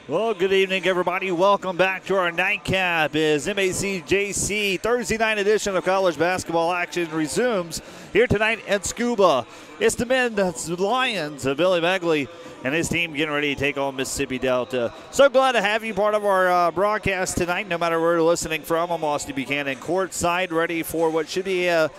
Well, good evening, everybody. Welcome back to our nightcap as EMCC Thursday night edition of college basketball action resumes here tonight at Scuba. It's the men's Lions of Billy Begley and his team getting ready to take on Mississippi Delta. So glad to have you part of our broadcast tonight, no matter where you're listening from. I'm Austin Buchanan, courtside, ready for what should be a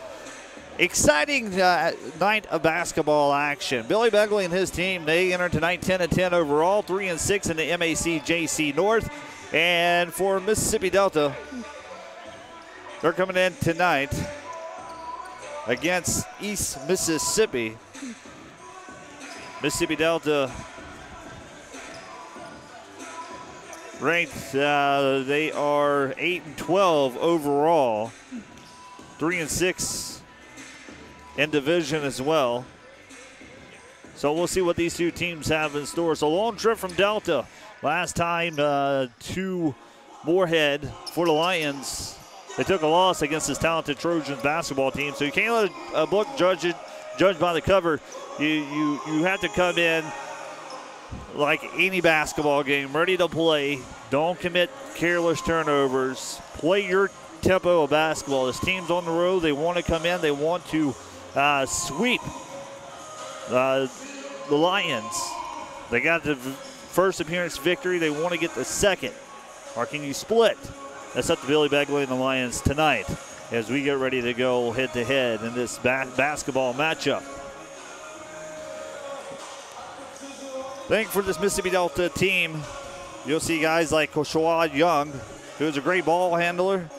exciting night of basketball action. Billy Begley and his team, they enter tonight 10-10 overall, 3-6 in the MAC-JC North. And for Mississippi Delta, they're coming in tonight against East Mississippi. Mississippi Delta ranked, they are 8-12 overall, 3-6 in division as well. So we'll see what these two teams have in store. So long trip from Delta. Last time to Moorhead for the Lions. They took a loss against this talented Trojans basketball team. So you can't let a book judge by the cover. You have to come in like any basketball game, ready to play. Don't commit careless turnovers. Play your tempo of basketball. This team's on the road. They want to come in. They want to sweep the Lions. They got the first appearance victory. They want to get the second. Or can you split? That's up to Billy Begley and the Lions tonight as we get ready to go head-to-head in this basketball matchup. I think for this Mississippi Delta team, you'll see guys like Koshawad Young, who's a great ball handler,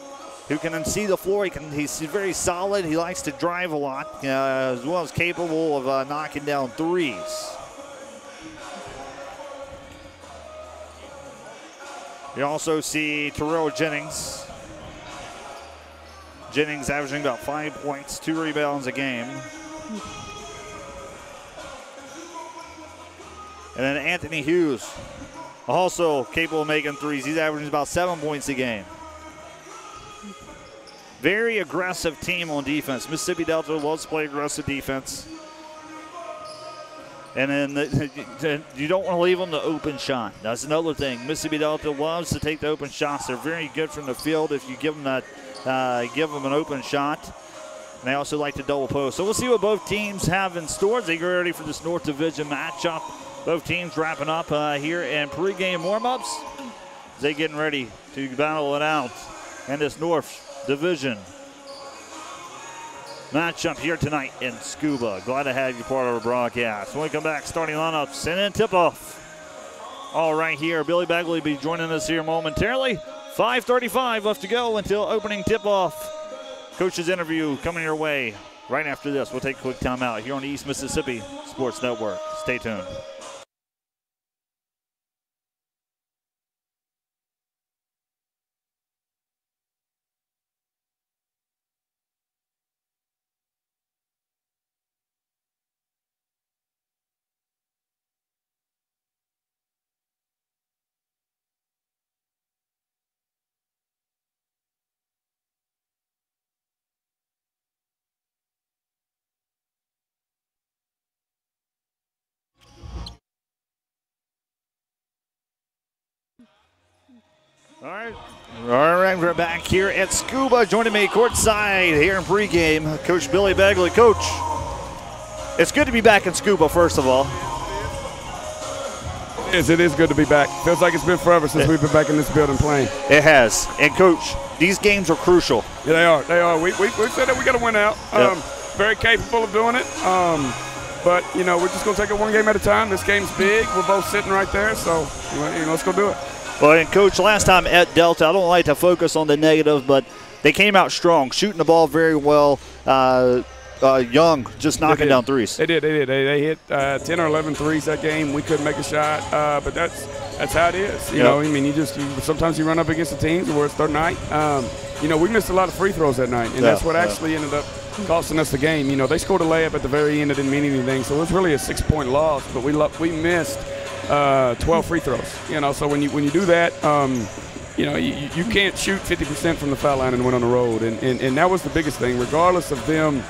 who can see the floor. He's very solid. He likes to drive a lot, as well as capable of knocking down threes. You also see Terrell Jennings. Jennings averaging about 5 points, 2 rebounds a game. And then Anthony Hughes, also capable of making threes. He's averaging about 7 points a game. Very aggressive team on defense. Mississippi Delta loves to play aggressive defense. And then you don't want to leave them the open shot. That's another thing. Mississippi Delta loves to take the open shots. They're very good from the field if you give them an open shot. And they also like to double post. So we'll see what both teams have in store as they get ready for this North Division matchup. Both teams wrapping up here in pregame warm-ups. They getting ready to battle it out in this North Division matchup here tonight in Scuba. Glad to have you part of our broadcast. When we come back, starting lineups and then tip-off. All right here, Billy Begley will be joining us here momentarily. 5:35 left to go until opening tip-off. Coach's interview coming your way right after this. We'll take a quick timeout here on the East Mississippi Sports Network. Stay tuned. All right, we're back here at Scuba. Joining me courtside here in pregame, Coach Billy Begley. Coach, it's good to be back in Scuba, first of all. It is good to be back. Feels like it's been forever since we've been back in this building playing. It has. And, Coach, these games are crucial. Yeah, they are. They are. We've said that we got to win out. Yep. Very capable of doing it. But, you know, we're just going to take it one game at a time. This game's big. We're both sitting right there. So, let's go do it. Well, and Coach, last time at Delta, I don't like to focus on the negative, but they came out strong, shooting the ball very well. Young just knocking down threes. They did. They hit 10 or 11 threes that game. We couldn't make a shot, but that's how it is. You know, I mean, sometimes you run up against the teams where it's their night. We missed a lot of free throws that night, and that's what actually ended up costing us the game. They scored a layup at the very end. It didn't mean anything, so it was really a 6-point loss, but we missed 12 free throws. So when you do that, you can't shoot 50% from the foul line and win on the road, and that was the biggest thing. Regardless of them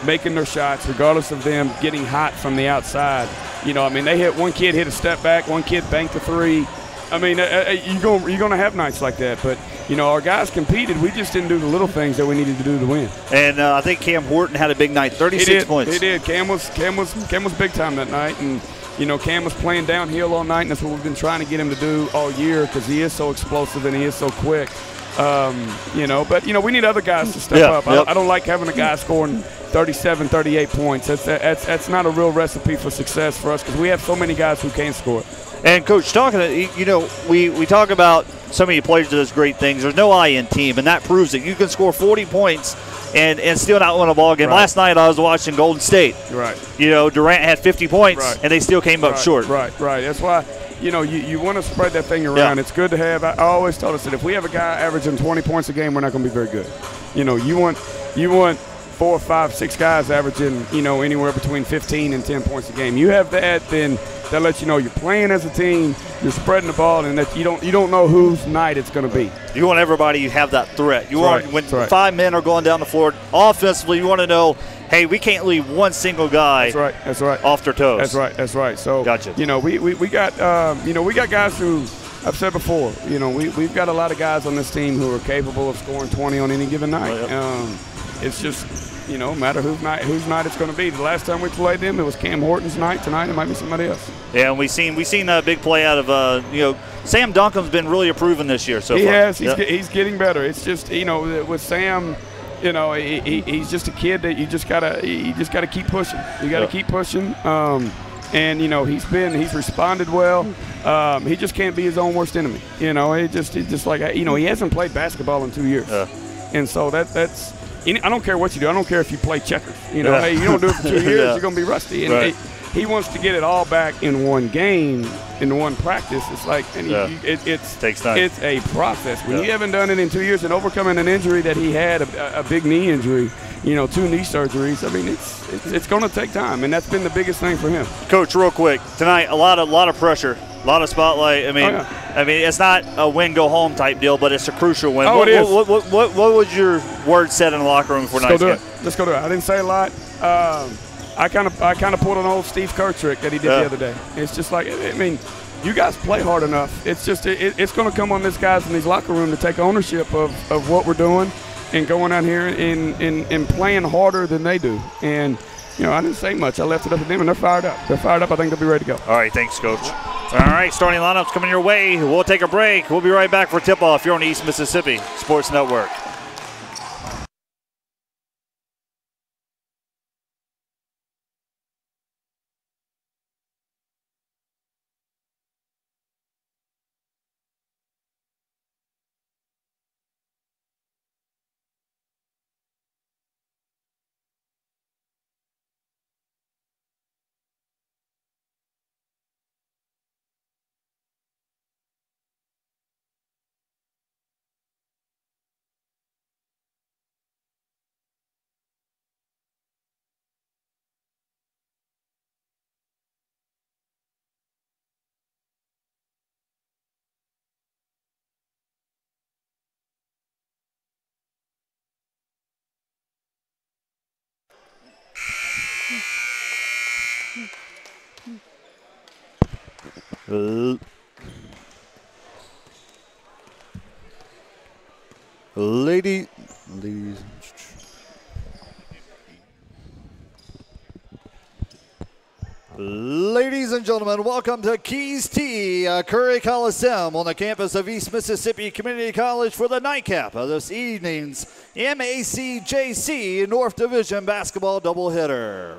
making their shots, regardless of them getting hot from the outside, they hit one kid hit a step back, one kid banked a three. I mean, you're going to have nights like that. But, you know, our guys competed. We just didn't do the little things that we needed to do to win. And I think Cam Horton had a big night, 36 points. He did. Cam was big time that night. And, you know, Cam was playing downhill all night, and that's what we've been trying to get him to do all year because he is so explosive and he is so quick. You know, but, you know, we need other guys to step up. Yep. I don't like having a guy scoring 37, 38 points. That's not a real recipe for success for us because we have so many guys who can score. And, Coach, talking to, you know, we talk about so many players that does great things. There's no I-in team, and that proves it. You can score 40 points and still not win a ball game. Right. Last night I was watching Golden State. Right. You know, Durant had 50 points, and they still came up short. Right. That's why, you know, you want to spread that thing around. Yeah. It's good to have. I always told us that if we have a guy averaging 20 points a game, we're not going to be very good. You know, you want 4, 5, 6 guys averaging, you know, anywhere between 15 and 10 points a game. You have that, then that lets you know you're playing as a team, you're spreading the ball, and that you don't know whose night it's going to be. You want everybody to have that threat. You want when 5 men are going down the floor offensively, you want to know, hey, we can't leave one single guy. That's right. Off their toes. That's right. So, gotcha. You know, we got we got guys who, I've said before, you know, we've got a lot of guys on this team who are capable of scoring 20 on any given night. It's just, you know, no matter whose night it's going to be. The last time we played them, it was Cam Horton's night. Tonight, it might be somebody else. Yeah, and we've seen a big play out of you know, Sam Duncan's been really improving this year so far. He has. He's getting better. It's just, you know, with Sam, you know, he's just a kid that you just gotta keep pushing. You gotta keep pushing. And you know, he's responded well. He just can't be his own worst enemy. You know, he just like, you know, he hasn't played basketball in 2 years, and so that's. I don't care what you do. I don't care if you play checkers. You know, hey, you don't do it for 2 years, you're going to be rusty. And he wants to get it all back in one game, in one practice. It's like, and it takes time. It's a process. When you haven't done it in 2 years and overcoming an injury that he had, a big knee injury, you know, 2 knee surgeries. I mean, it's going to take time, and that's been the biggest thing for him. Coach, real quick, tonight a lot of pressure. A lot of spotlight. I mean, it's not a win go home type deal, but it's a crucial win. It is. What was your word said in the locker room for tonight's game? Let's go do it. I didn't say a lot. I kind of pulled an old Steve Kerr trick that he did the other day. It's just like, I mean, you guys play hard enough. It's just it's going to come on this guys in these locker room to take ownership of what we're doing and going out here and playing harder than they do. And you know, I didn't say much. I left it up to them, and they're fired up. I think they'll be ready to go. All right, thanks, Coach. All right, starting lineups coming your way. We'll take a break. We'll be right back for tip-off here on East Mississippi Sports Network. Ladies and gentlemen, welcome to Keys T, Curry Coliseum on the campus of East Mississippi Community College for the nightcap of this evening's EMCC North Division basketball doubleheader.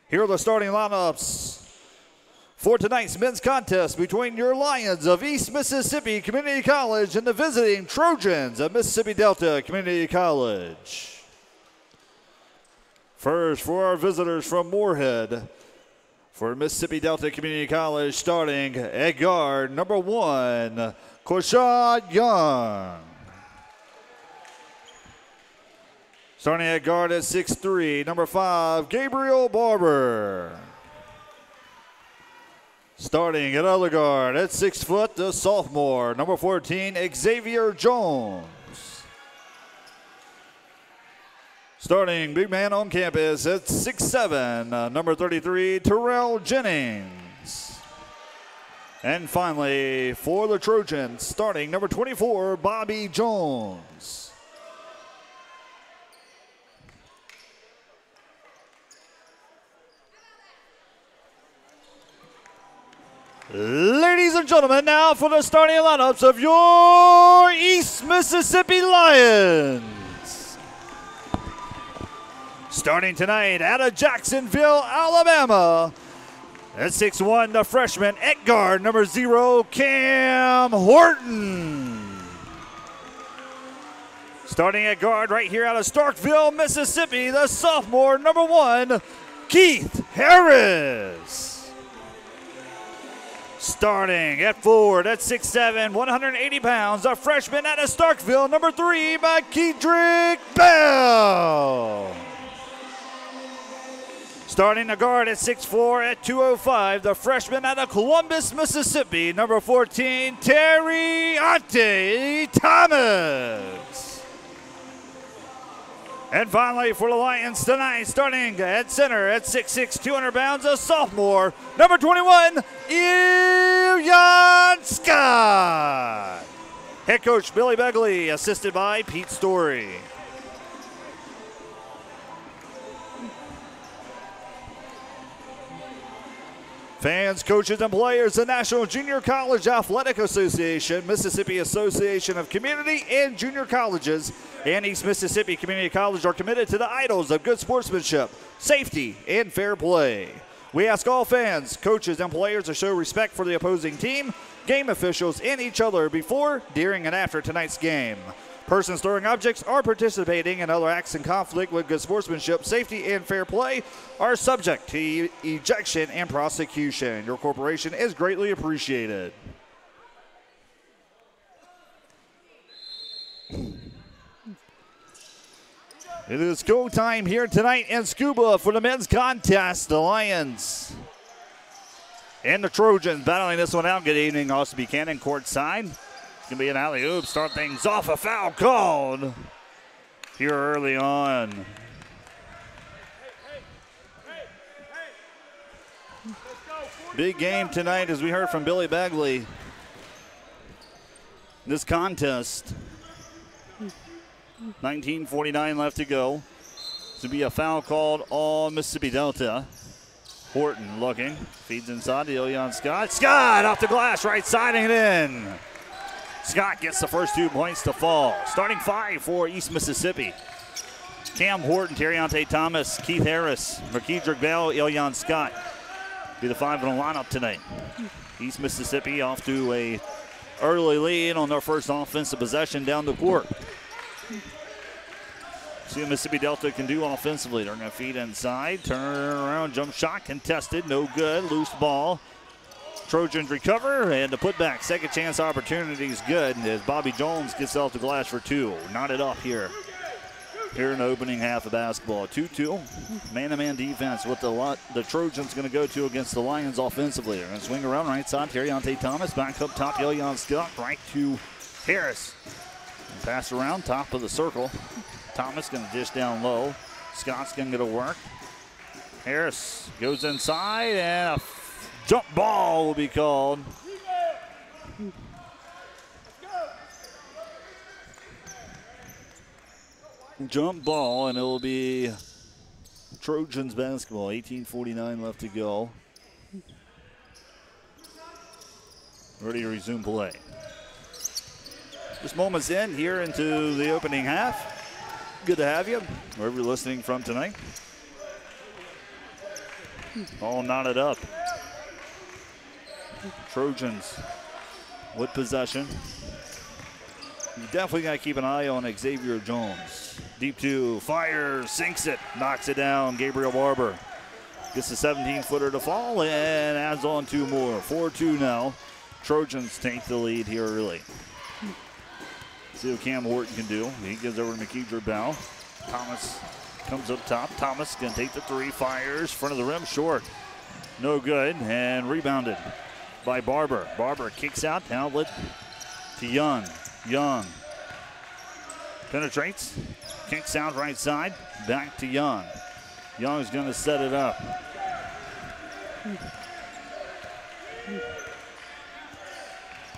Here are the starting lineups for tonight's men's contest between your Lions of East Mississippi Community College and the visiting Trojans of Mississippi Delta Community College. First, for our visitors from Moorhead, for Mississippi Delta Community College, starting at guard, number 1, Korshad Young. Starting at guard at 6'3", number 5, Gabriel Barber. Starting at other guard at 6 foot, the sophomore, number 14, Xavier Jones. Starting big man on campus at 6'7", number 33, Terrell Jennings. And finally, for the Trojans, starting number 24, Bobby Jones. Ladies and gentlemen, now for the starting lineups of your East Mississippi Lions. Starting tonight out of Jacksonville, Alabama, at 6'1", the freshman at guard, number 0, Cam Horton. Starting at guard right here out of Starkville, Mississippi, the sophomore, number 1, Keith Harris. Starting at forward at 6'7", 180 pounds, a freshman out of Starkville, number 3, McKedrick Bell. Starting the guard at 6'4", at 205, the freshman out of Columbus, Mississippi, number 14, Terry Thomas. And finally for the Lions tonight, starting at center at 6'6", 200 pounds, a sophomore, number 21, Ilyan Scott. Head coach Billy Begley, assisted by Pete Story. Fans, coaches, and players, the National Junior College Athletic Association, Mississippi Association of Community and Junior Colleges, and East Mississippi Community College are committed to the idols of good sportsmanship, safety, and fair play. We ask all fans, coaches, and players to show respect for the opposing team, game officials, and each other before, during, and after tonight's game. Persons throwing objects or participating in other acts in conflict with good sportsmanship, safety, and fair play are subject to ejection and prosecution. Your cooperation is greatly appreciated. It is go time here tonight in Scuba for the men's contest. The Lions and the Trojans battling this one out. Good evening, Austin Buchanan, courtside. It's going to be an alley-oop. Start things off. A foul called here early on. Big game tonight, as we heard from Billy Bagley. This contest, 19:49 left to go. This will be a foul called on Mississippi Delta. Horton looking, feeds inside to Ilyan Scott. Scott off the glass, right side and in. Scott gets the first 2 points to fall. Starting 5 for East Mississippi. Cam Horton, Terriante Thomas, Keith Harris, McKedrick Bell, Ilyan Scott. Be the 5 in the lineup tonight. East Mississippi off to a early lead on their first offensive possession down the court. See what Mississippi Delta can do offensively. They're going to feed inside, turn around, jump shot contested, no good, loose ball. Trojans recover, and the putback, second chance opportunity is good as Bobby Jones gets off the glass for 2. Knotted up here in the opening half of basketball. 2-2, man-to-man defense. What the Trojans going to go to against the Lions offensively. They're going to swing around right side. Terriante Thomas back up top. Ilyan Scott right to Harris. And pass around top of the circle. Thomas going to dish down low. Scott's going to get a work. Harris goes inside, and a jump ball will be called. Jump ball, and it will be Trojans basketball. 18:49 left to go. Ready to resume play. Just moments in here into the opening half. Good to have you, wherever you're listening from tonight. All knotted up. Trojans with possession. You definitely got to keep an eye on Xavier Jones. Deep 2, fires, sinks it, knocks it down. Gabriel Barber gets the 17-footer to fall and adds on 2 more. 4-2 now. Trojans take the lead here early. See what Cam Horton can do. He gives over to McKedrick Bell. Thomas comes up top. Thomas going to take the 3, fires, front of the rim, short. No good, and rebounded by Barber. Barber kicks out, outlet to Young. Young penetrates, kicks out right side, back to Young. Young's going to set it up.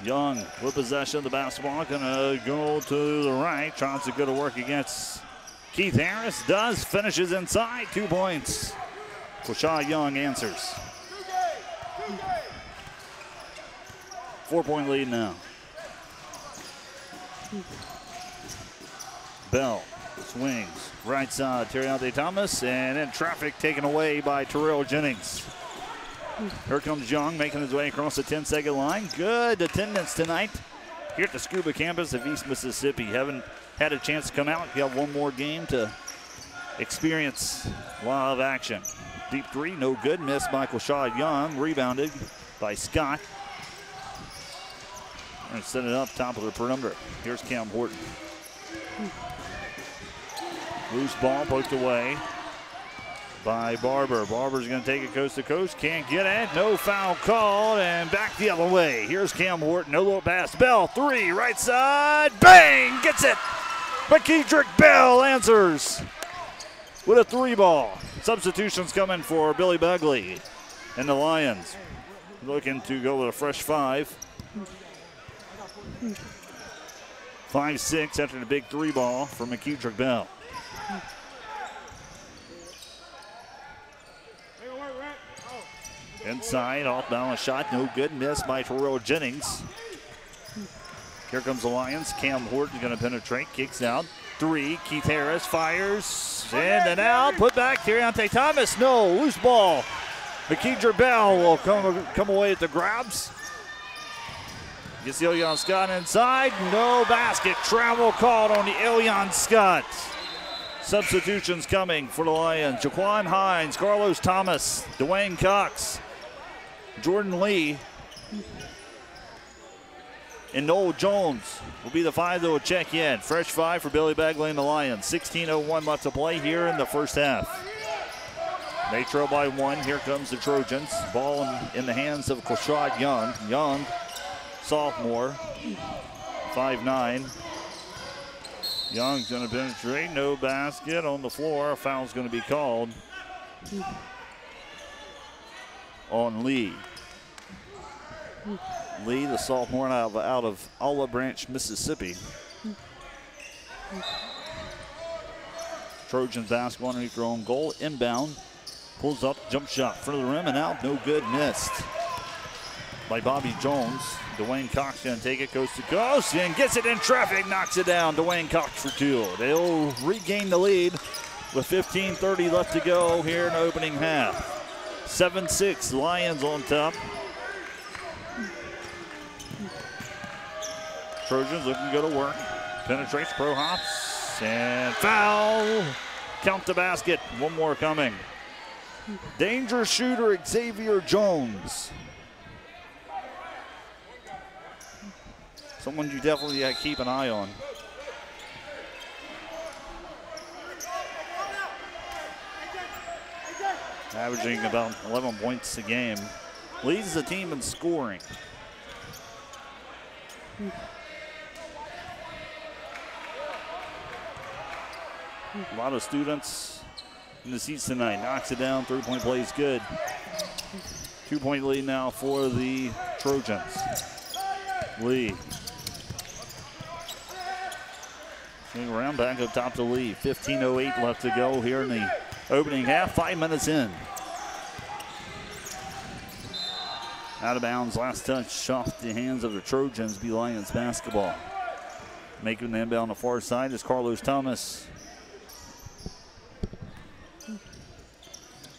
Young with possession of the basketball, gonna go to the right, tries to go to work against Keith Harris, does, finishes inside, 2 points. Quashad Young answers. 4-point lead now. Bell swings, right side, Terriante Thomas, and in traffic taken away by Terrell Jennings. Here comes Young making his way across the 10-second line. Good attendance tonight here at the Scuba campus of East Mississippi. Haven't had a chance to come out. You have one more game to experience live action. Deep three, no good. Missed by Quashad Young. Rebounded by Scott. And set it up top of the perimeter. Here's Cam Horton. Loose ball poked away by Barber. Barber's going to take it coast to coast. Can't get it. No foul called. And back the other way. Here's Cam Horton. No look pass. Bell, three, right side. Bang! Gets it. McKeedrick Bell answers with a 3-ball. Substitutions coming for Billy Begley and the Lions. Looking to go with a fresh 5. 5-6 after the big 3-ball for McKeedrick Bell. Inside, off balance shot, no good. Missed by Terrell Jennings. Here comes the Lions. Cam Horton going to penetrate, kicks out. 3, Keith Harris fires, in and out. Put back, Terriante Thomas. No, loose ball. McKeedrick Bell will come away at the grabs. Gets the Elion Scott inside. No basket. Travel called on the Elion Scott. Substitutions coming for the Lions. Jaquan Hines, Carlos Thomas, Dwayne Cox, Jordan Lee, and Noel Jones will be the 5 that will check in. Fresh 5 for Billy Begley and the Lions. 16:01 left to play here in the first half. They trail by 1. Here comes the Trojans. Ball in the hands of Quashad Young. Young, sophomore, 5'9". Young's going to penetrate. No basket on the floor. A foul's going to be called on Lee. Lee, the sophomore out of Olive Branch, Mississippi. Trojans basketball underneath their own goal. Inbound. Pulls up, jump shot, front of the rim and out. No good, missed by Bobby Jones. Dwayne Cox going to take it coast to coast and gets it in traffic, knocks it down. Dwayne Cox for 2. They'll regain the lead with 15:30 left to go here in the opening half. 7-6, Lions on top. Trojans looking to go to work. Penetrates, pro hops, and foul. Count the basket. One more coming. Danger shooter Xavier Jones. Someone you definitely got to keep an eye on. Averaging about 11 points a game. Leads the team in scoring. A lot of students in the seats tonight. Knocks it down. 3-point play is good. 2-point lead now for the Trojans. Lee. Swing around, back up top to Lee. 15:08 left to go here in the opening half. 5 minutes in. Out of bounds. Last touch off the hands of the Trojans. Be Lions basketball. Making the inbound on the far side is Carlos Thomas.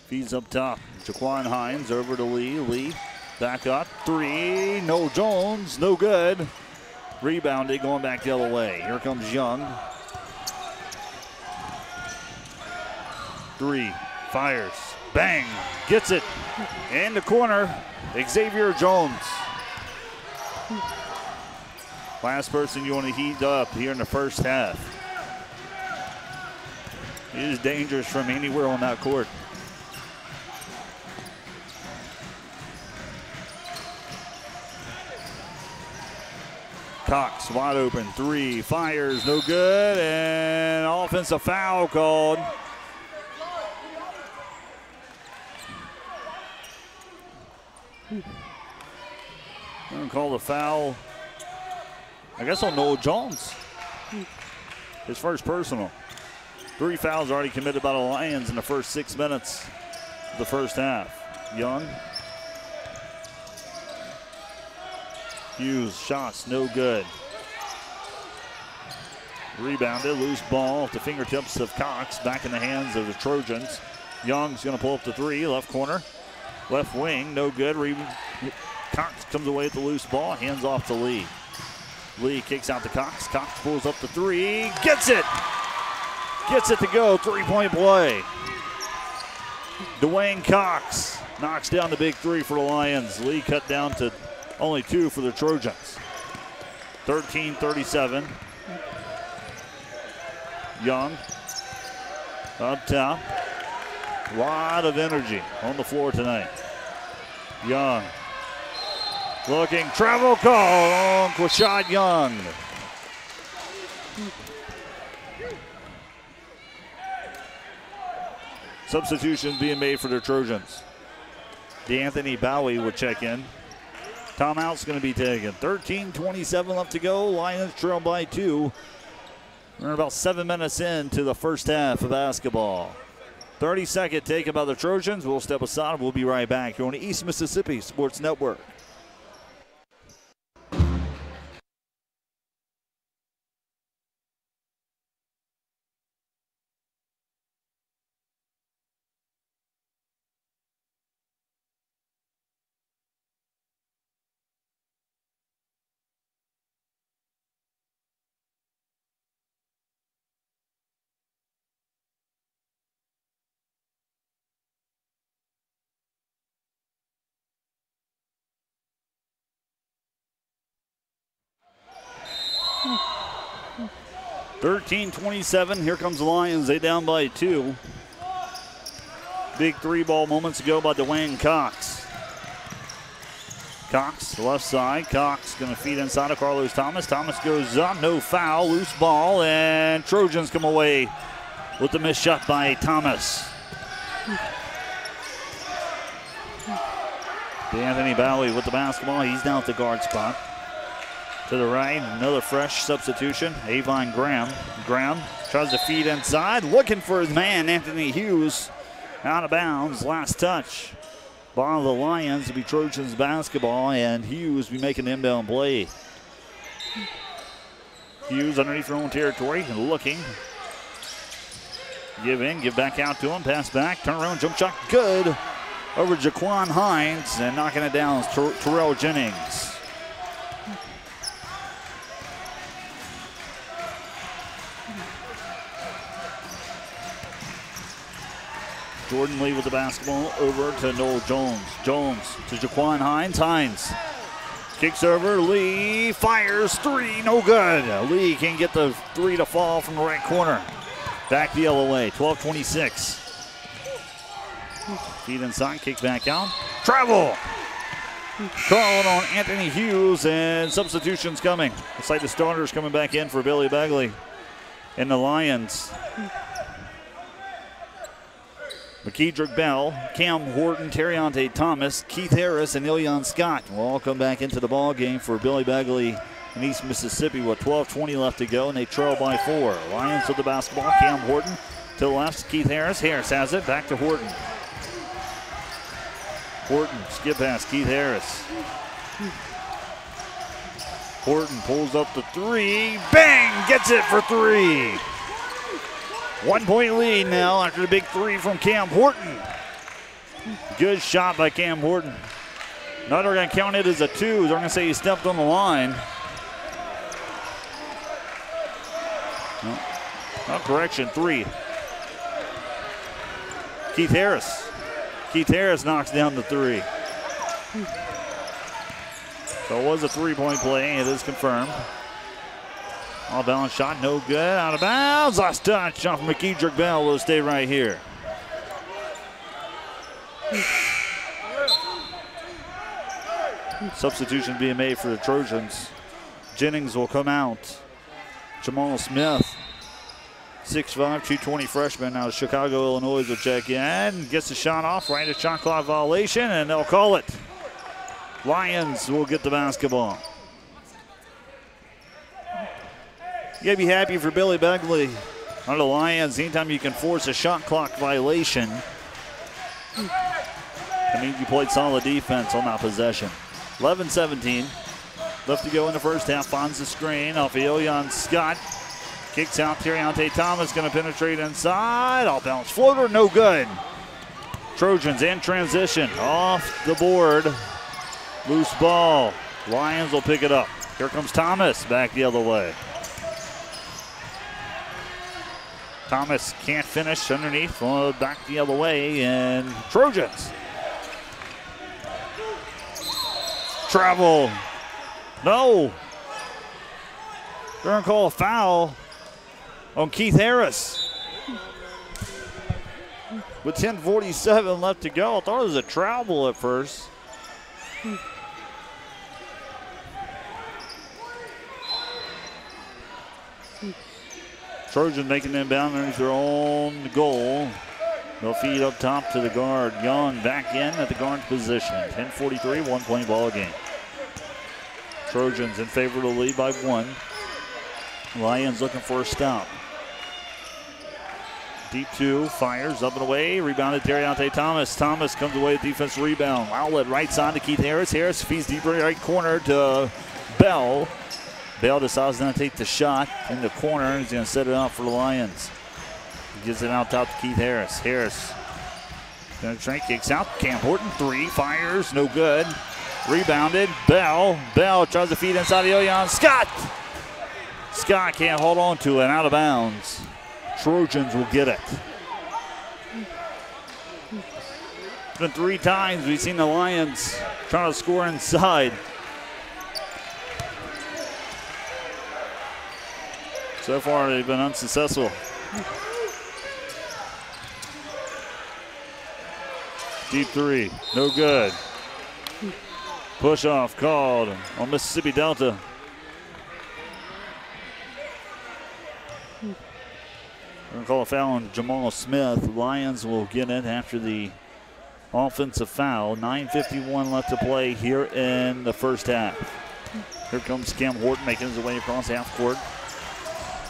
Feeds up top. Jaquan Hines over to Lee. Lee back up. 3. No Jones. No good. Rebounded, going back the other way. Here comes Young. 3. Fires. Bang. Gets it. In the corner. Xavier Jones. Last person you want to heat up here in the first half. He is dangerous from anywhere on that court. Cox wide open, 3, fires, no good, and offensive foul called. I'm going to call the foul I guess on Noel Jones. His first personal. 3 fouls already committed by the Lions in the first 6 minutes of the first half. Young. Hughes, shots, no good. Rebounded, loose ball at the fingertips of Cox. Back in the hands of the Trojans. Young's going to pull up the 3, left corner. Left wing, no good. Cox comes away with the loose ball, hands off to Lee. Lee kicks out to Cox. Cox pulls up the 3, gets it! Gets it to go, 3-point play. Dwayne Cox knocks down the big 3 for the Lions. Lee cut down to only 2 for the Trojans. 13-37. Young up top. A lot of energy on the floor tonight. Young looking, travel call on Quashad Young. Substitution being made for the Trojans. DeAnthony Bowie would check in. Timeout's going to be taken. 13:27 left to go. Lions trail by 2. We're about 7 minutes into the first half of basketball. 30-second taken by the Trojans. We'll step aside. We'll be right back here on the East Mississippi Sports Network. $13:27. Here comes the Lions. They down by 2. Big 3-ball moments ago by Dwayne Cox. Cox, left side. Cox going to feed inside of Carlos Thomas. Thomas goes up. No foul. Loose ball. And Trojans come away with the missed shot by Thomas. DeAnthony Bowie with the basketball. He's down at the guard spot. To the right, another fresh substitution. Avon Graham. Graham tries to feed inside, looking for his man, Anthony Hughes. Out of bounds, last touch. Ball of the Lions to be Trojans basketball, and Hughes be making the inbound play. Hughes underneath their own territory, looking. Give in, give back out to him, pass back, turn around, jump shot, good. Over Jaquan Hines, and knocking it down is Terrell Jennings. Jordan Lee with the basketball over to Noel Jones. Jones to Jaquan Hines. Hines kicks over. Lee fires 3. No good. Lee can get the 3 to fall from the right corner. Back the other way. 12:26. Feed inside. Kick back out. Travel. Calling on Anthony Hughes, and substitutions coming. Looks like the starters coming back in for Billy Bagley and the Lions. McKeedrick Bell, Cam Horton, Terriante Thomas, Keith Harris, and Ilyan Scott will all come back into the ball game for Billy Bagley in East Mississippi with 12:20 left to go, and they trail by 4. Lions with the basketball. Cam Horton to the left. Keith Harris. Harris has it. Back to Horton. Horton, skip pass. Keith Harris. Horton pulls up the 3. Bang! Gets it for 3. 1-point lead now after the big 3 from Cam Horton. Good shot by Cam Horton. Now they're going to count it as a 2. They're going to say he stepped on the line. No, correction, 3. Keith Harris. Keith Harris knocks down the 3. So it was a 3-point play. It is confirmed. All balance shot, no good. Out of bounds. Last touch off McKeedrick Bell. Will stay right here. Substitution being made for the Trojans. Jennings will come out. Jamal Smith, 6'5", 220 freshman out of Chicago, Illinois, will check in. Gets the shot off, right at shot clock violation, and they'll call it. Lions will get the basketball. You gotta be happy for Billy Begley on the Lions. Anytime you can force a shot clock violation, I mean, you played solid defense on that possession. 11-17. Left to go in the first half. Finds the screen off Elion Scott. Kicks out. Terriante Thomas going to penetrate inside. All bounce floater, no good. Trojans in transition. Off the board. Loose ball. Lions will pick it up. Here comes Thomas back the other way. Thomas can't finish underneath. Back the other way. And Trojans. Travel. No. They're going to call a foul on Keith Harris. With 10:47 left to go. I thought it was a travel at first. Trojans making them inbound underneath their own goal. They'll feed up top to the guard. Young back in at the guard position. 10:43, 1-point ball game. Trojans in favor of the lead by 1. Lions looking for a stop. Deep 2, fires up and away. Rebounded Terriante Thomas. Thomas comes away with defensive rebound. Outlet right side to Keith Harris. Harris feeds deep right corner to Bell. Bell decides not to take the shot in the corner. He's going to set it up for the Lions. He gives it out top to Keith Harris. Harris going to try, kicks out. Cam Horton, 3, fires, no good. Rebounded, Bell. Bell tries to feed inside Elion Scott. Scott can't hold on to it, out of bounds. Trojans will get it. It's been 3 times we've seen the Lions trying to score inside. So far, they've been unsuccessful. Deep 3, no good. Push off called on Mississippi Delta. We're going to call a foul on Jamal Smith. Lions will get it after the offensive foul. 9:51 left to play here in the first half. Here comes Cam Horton making his way across half court.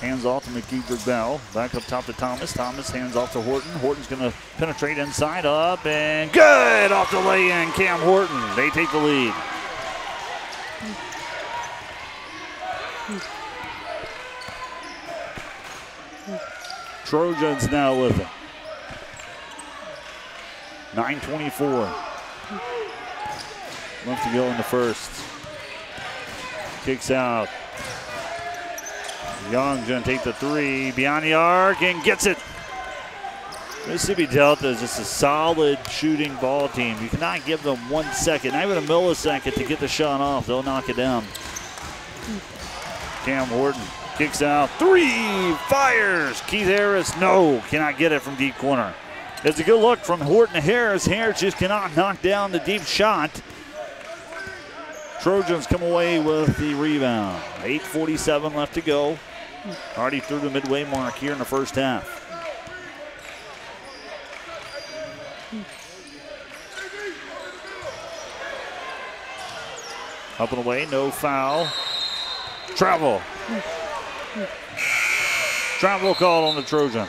Hands off to McKeever Bell. Back up top to Thomas. Thomas hands off to Horton. Horton's going to penetrate inside, up, and good off the lay-in. Cam Horton. They take the lead. Trojans now with it. 9:24 left to go in the first. Kicks out. Young's going to take the 3, beyond the arc, and gets it. Mississippi Delta is just a solid shooting ball team. You cannot give them 1 second, not even a millisecond to get the shot off. They'll knock it down. Cam Horton kicks out, 3, fires. Keith Harris, no, cannot get it from deep corner. It's a good look from Horton to Harris. Harris just cannot knock down the deep shot. Trojans come away with the rebound. 8:47 left to go. Already through the midway mark here in the first half. Up and away, no foul. Travel. Travel called on the Trojans.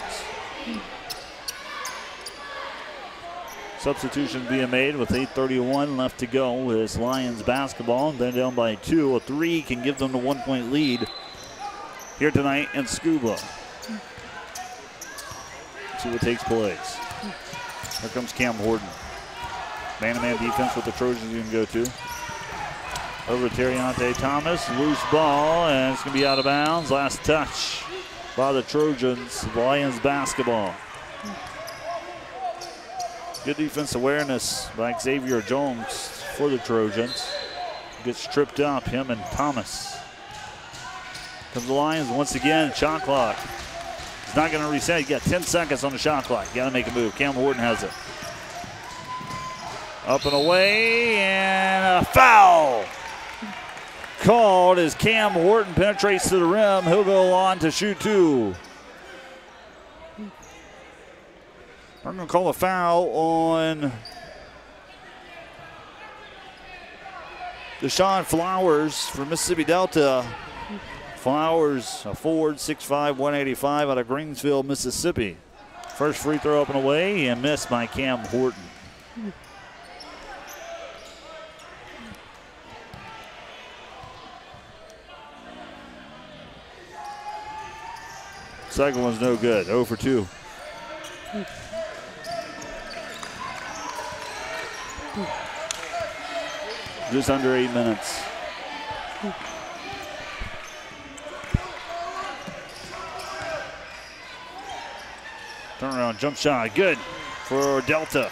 Substitution being made with 8:31 left to go. It's Lions basketball. They're down by 2. A 3 can give them the 1-point lead here tonight in Scuba. See what takes place. Here comes Cam Horton. Man-to-man defense with the Trojans you can go to. Over to Terriante Thomas. Loose ball, and it's going to be out of bounds. Last touch by the Trojans. Lions basketball. Good defense awareness by Xavier Jones for the Trojans. Gets tripped up, him and Thomas. Comes the Lions once again, shot clock. He's not going to reset. You got 10 seconds on the shot clock. You got to make a move. Cam Horton has it. Up and away, and a foul called as Cam Horton penetrates to the rim. He'll go on to shoot 2. I'm going to call a foul on Deshaun Flowers for Mississippi Delta. Flowers, a forward, 6'5", 185 out of Greensville, Mississippi. First free throw up and away and missed by Cam Horton. Second one's no good, 0 for 2. Just under 8 minutes. Turnaround jump shot, good for Delta.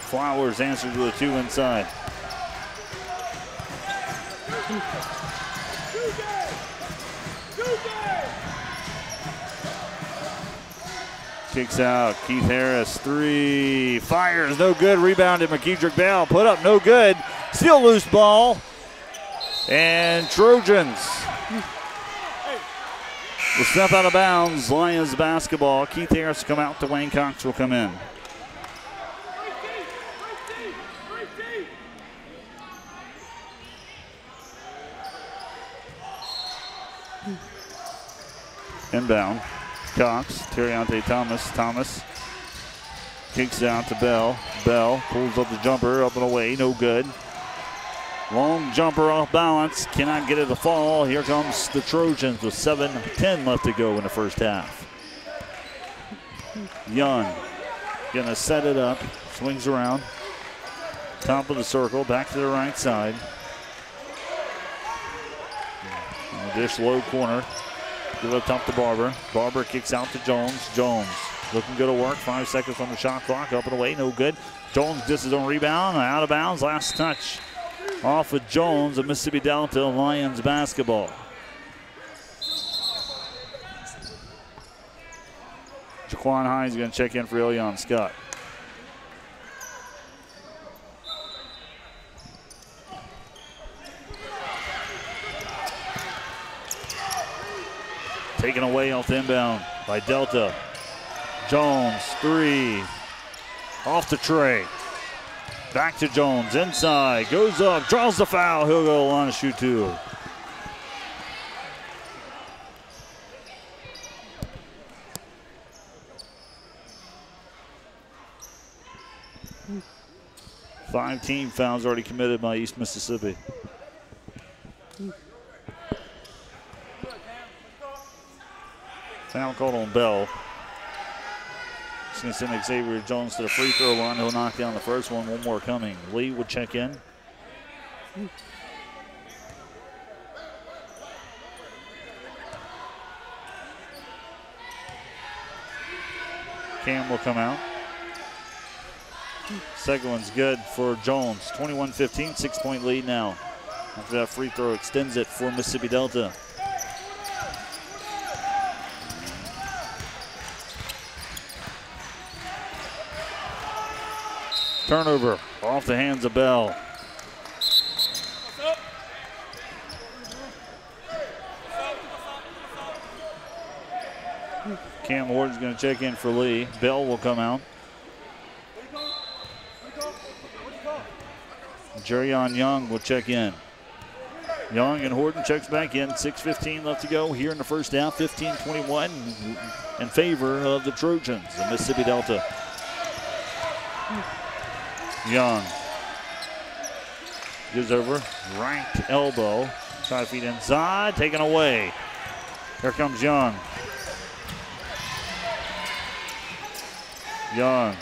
Flowers answers with a 2 inside. Kicks out, Keith Harris, 3, fires, no good, rebounded McKeedrick Bell, put up, no good, still loose ball, and Trojans will step out of bounds. Lions basketball. Keith Harris will come out, Dwayne Cox will come in. Inbound. Cox, Terriante Thomas kicks out to Bell. Bell pulls up the jumper, up and away, no good. Long jumper off balance, cannot get it to fall. Here comes the Trojans with 7:10 left to go in the first half. Young gonna set it up, swings around. Top of the circle, back to the right side. Dish low corner. Give it up top to Barber. Barber kicks out to Jones. Jones looking good to work. 5 seconds on the shot clock. Up and away, no good. Jones disses on rebound. Out of bounds. Last touch off of Jones of Mississippi Delta Lions basketball. Jaquan Hines going to check in for Elion Scott. Taken away off the inbound by Delta. Jones, 3. Off the tray. Back to Jones, inside, goes up, draws the foul. He'll go on to shoot 2. Five team fouls already committed by East Mississippi. Foul called on Bell. He's going to send Xavier Jones to the free throw line. He'll knock down the first one. One more coming. Lee would check in. Cam will come out. Second one's good for Jones. 21-15, 6-point lead now. After that free throw extends it for Mississippi Delta. Turnover off the hands of Bell. Cam Horton's going to check in for Lee. Bell will come out. Jerion Young will check in. Young and Horton checks back in. 6:15 left to go here in the first half. 15-21 in favor of the Trojans of Mississippi Delta. Young gives over, right elbow, try to feed inside, taken away. Here comes Young. Young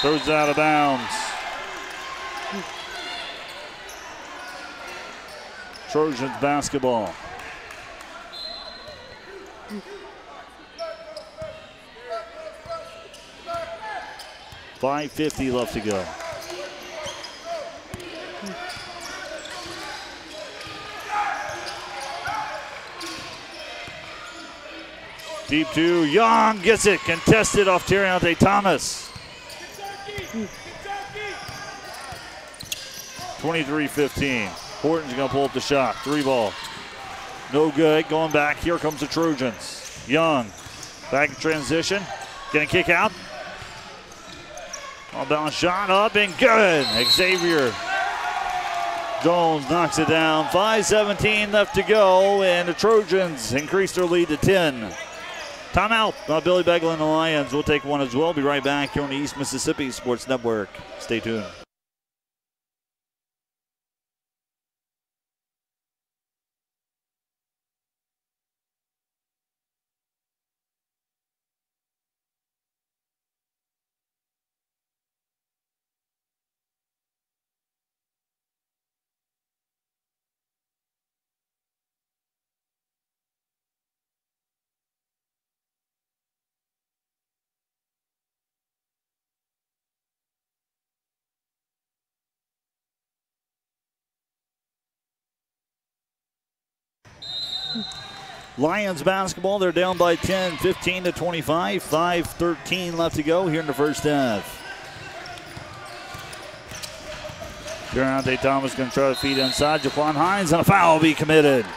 throws it out of bounds. Trojans basketball. $5:50 left to go. Deep 2, Young gets it, contested off Terriante Thomas. 23-15. Horton's gonna pull up the shot, 3 ball. No good, going back, here comes the Trojans. Young, back in transition, gonna kick out. On balance shot, up and good. Xavier Jones knocks it down. 5:17 left to go, and the Trojans increase their lead to 10. Timeout by Billy Beglin and the Lions. We'll take one as well. Be right back here on the East Mississippi Sports Network. Stay tuned. Lions basketball, they're down by 10, 15-25, 5:13 left to go here in the first half. Deontay Thomas going to try to feed inside. Jaquan Hines, and a foul will be committed.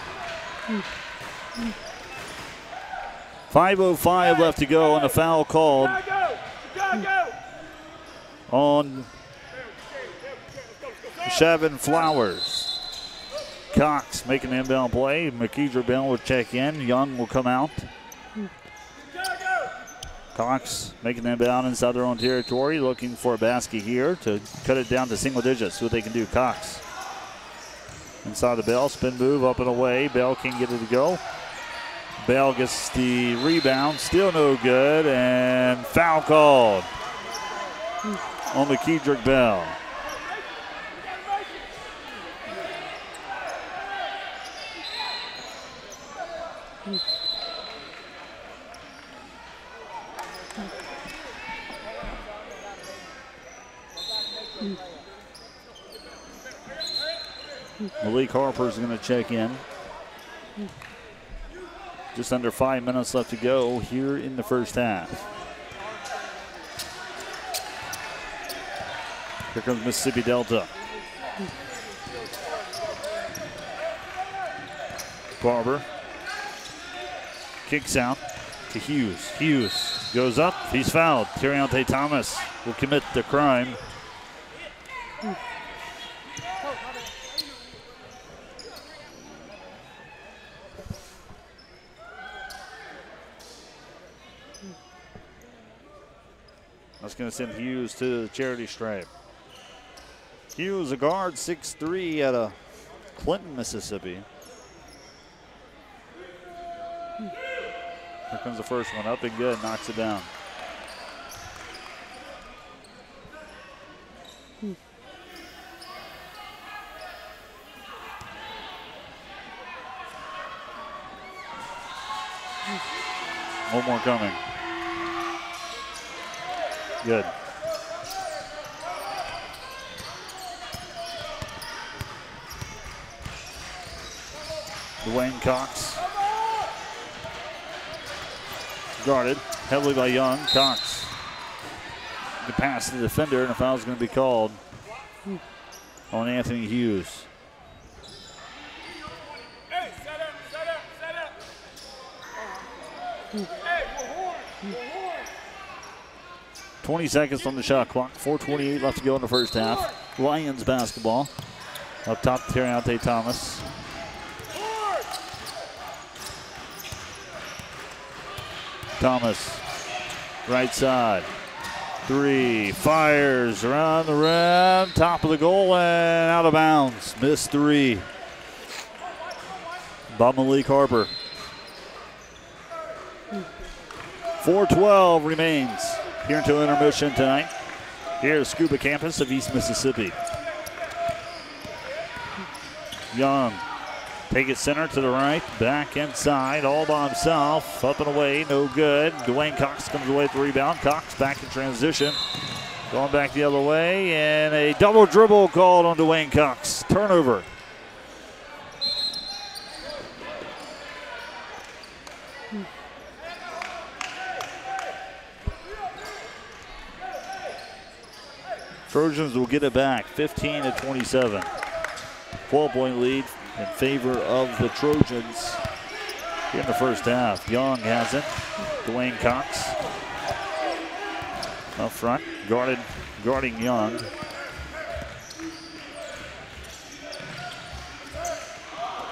5:05 left to go, and a foul called on Shavin Flowers. Cox making the inbound play. McKeever Bell will check in. Young will come out. Cox making the inbound inside their own territory, looking for a basket here to cut it down to single digits. See what they can do. Cox inside the Bell. Spin move up and away. Bell can't get it to go. Bell gets the rebound. Still no good. And foul called on McKeever Bell. Malik Harper's going to check in. Just under 5 minutes left to go here in the first half. Here comes Mississippi Delta. Barber kicks out to Hughes. Hughes goes up. He's fouled. Deontay Thomas will commit the crime. That's going to send Hughes to the charity stripe. Hughes, a guard, 6'3", out of Clinton, Mississippi. Here comes the first one, up and good, knocks it down. One more coming. Good. Dwayne Cox. Guarded heavily by Young. Cox. The pass to the defender, and a foul is going to be called on Anthony Hughes. Hey, set up. Hey, we're horn. 20 seconds on the shot clock. 4:28 left to go in the first half. Lions basketball. Up top, Deontay Thomas. Thomas, right side. Three, fires around the rim, top of the goal and out of bounds. Missed three by Malik Harper. 4:12 remains here until intermission tonight here at Scuba campus of East Mississippi. Young, take it center to the right, back inside, all by himself, up and away, no good. Dwayne Cox comes away with the rebound. Cox back in transition, going back the other way, and a double dribble called on Dwayne Cox. Turnover. Trojans will get it back, 15-27. 12-point lead in favor of the Trojans in the first half. Young has it. Dwayne Cox up front, guarding Young.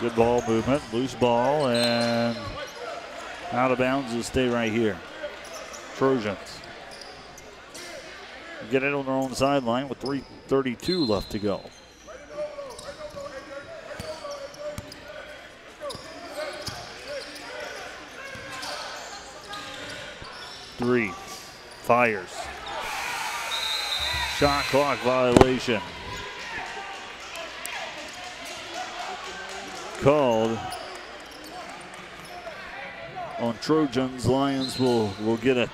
Good ball movement, loose ball, and out of bounds will stay right here. Trojans get it on their own sideline with 3:32 left to go. Three, fires. Shot clock violation. Called on Trojans. Lions will get it.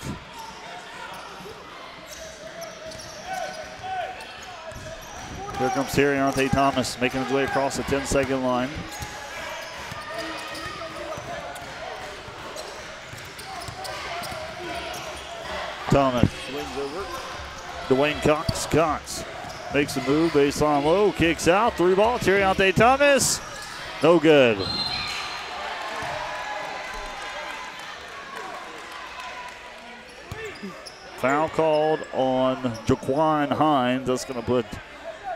Here comes Terriante Thomas making his way across the 10-second line. Thomas swings over. Dwayne Cox. Cox makes a move. Baseline low. Kicks out. 3-ball. Terriante Thomas. No good. Foul called on Jaquan Hines. That's going to put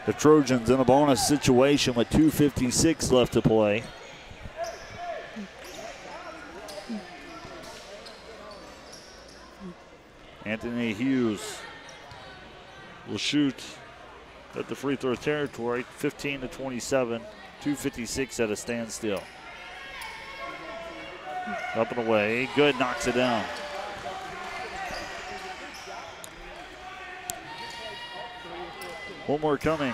the Trojans in a bonus situation with 2:56 left to play. Anthony Hughes will shoot at the free throw territory, 15-27, 2:56 at a standstill. Up and away, good, knocks it down. One more coming.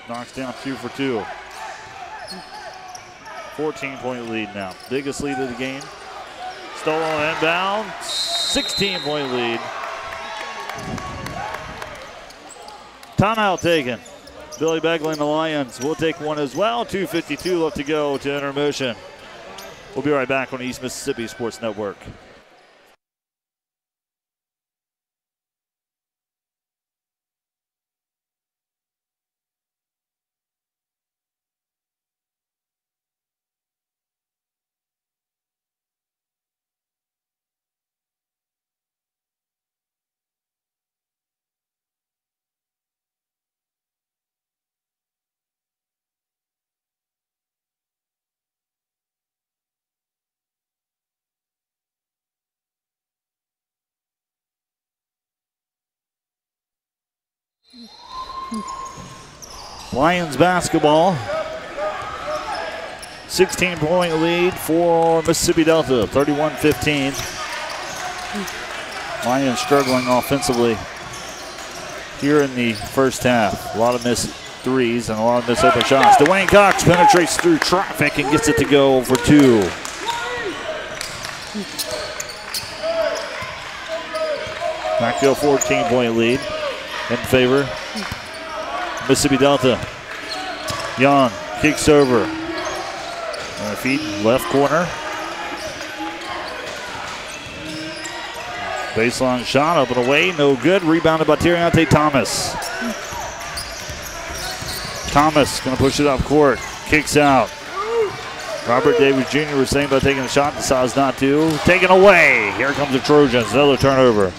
Knocks down 2 for 2. 14-point lead now. Biggest lead of the game. Stolen inbound. 16-point lead. Timeout taken. Billy Begley and the Lions will take one as well. 2:52 left to go to intermission. We'll be right back on East Mississippi Sports Network. Lions basketball. 16-point lead for Mississippi Delta, 31-15. Lions struggling offensively here in the first half. A lot of missed threes and a lot of missed open shots. Dwayne Cox penetrates through traffic and gets it to go for 2. Backfield 14-point lead in favor Mississippi Delta. Young kicks over. On the feet, left corner. Baseline shot up and away, no good. Rebounded by Terriante Thomas. Thomas gonna push it up court. Kicks out. Robert Davis Jr. was saying about taking a shot, decides not to. Taken away. Here comes the Trojans. Another turnover.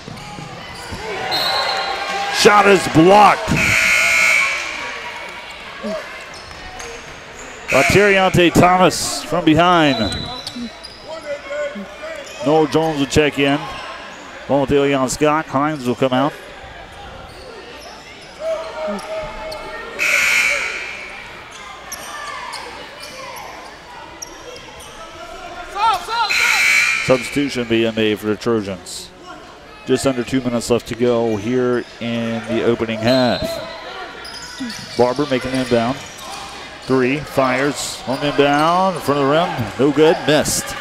Shot is blocked. Terriante Thomas from behind. Noel Jones will check in. One with Ilion Scott. Hines will come out. Substitution being made for the Trojans. Just under 2 minutes left to go here in the opening half. Barber making an inbound. 3, fires on inbound in front of the rim. No good, missed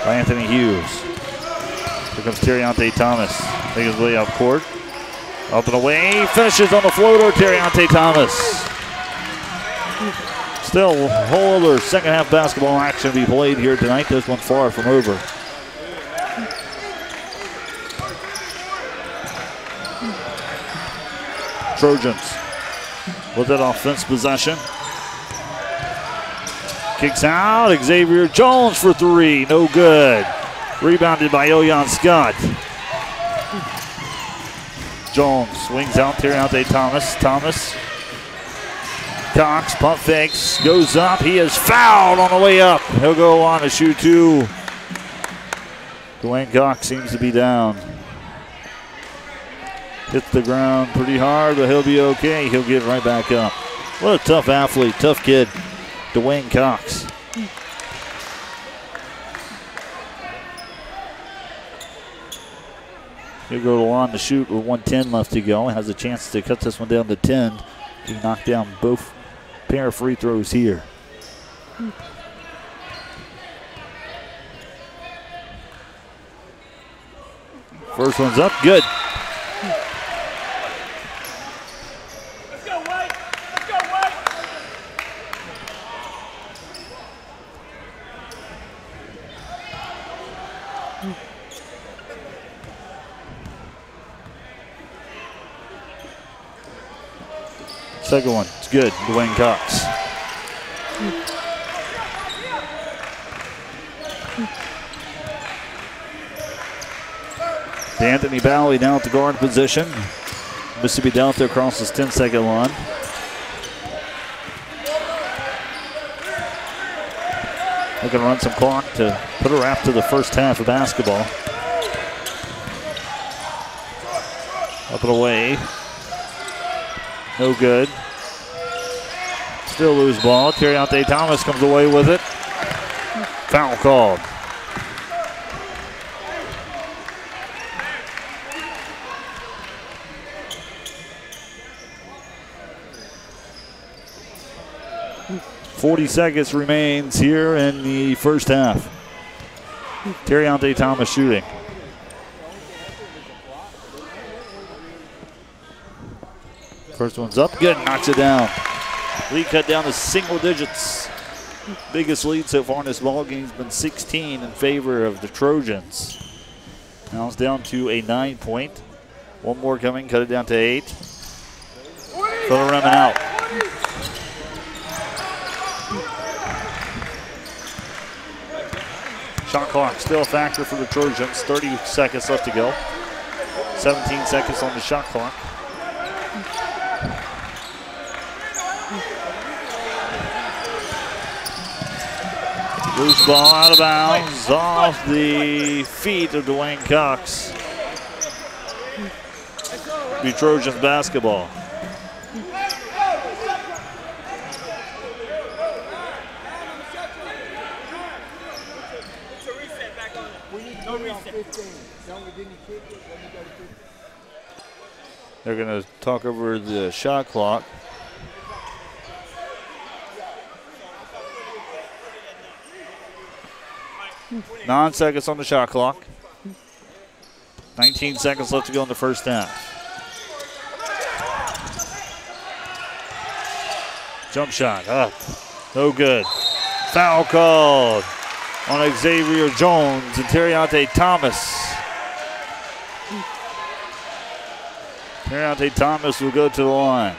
by Anthony Hughes. Here comes Terriante Thomas. Making his way up court. Up and away, finishes on the floater, Terriante Thomas. Still a whole other second half basketball action to be played here tonight. This one far from over. Trojans with that offense possession. Kicks out, Xavier Jones for 3, no good. Rebounded by Ilion Scott. Jones swings out Terriante Thomas. Cox, pump fakes, goes up. He is fouled on the way up. He'll go on to shoot two. Dwayne Cox seems to be down. Hits the ground pretty hard, but he'll be okay. He'll get right back up. What a tough athlete, tough kid, Dwayne Cox. He'll go to the line to shoot with 1:10 left to go. Has a chance to cut this one down to 10. He knocked down both pair of free throws here. First one's up, good. Let's go, White. Let's go, White. Second one, it's good, Dwayne Cox. Anthony Bally down at the guard position. Mississippi Delta across his 10-second line. They're going to run some clock to put a wrap to the first half of basketball. Up and away. No good. Still loose ball. Terriante Thomas comes away with it. Foul called. .40 seconds remains here in the first half. Terriante Thomas shooting. First one's up, good, knocks it down. Lead cut down to single digits. Biggest lead so far in this ball game has been 16 in favor of the Trojans. Now it's down to a 9-point. One more coming, cut it down to 8. For the rim and out. Shot clock still a factor for the Trojans. 30 seconds left to go. 17 seconds on the shot clock. Loose ball out of bounds off the feet of Dwayne Cox. Be Trojans basketball. They're going to talk over the shot clock. Nine seconds on the shot clock. 19 seconds left to go in the first half. Jump shot up. No good. Foul called on Xavier Jones and Terriante Thomas. Terriante Thomas will go to the line.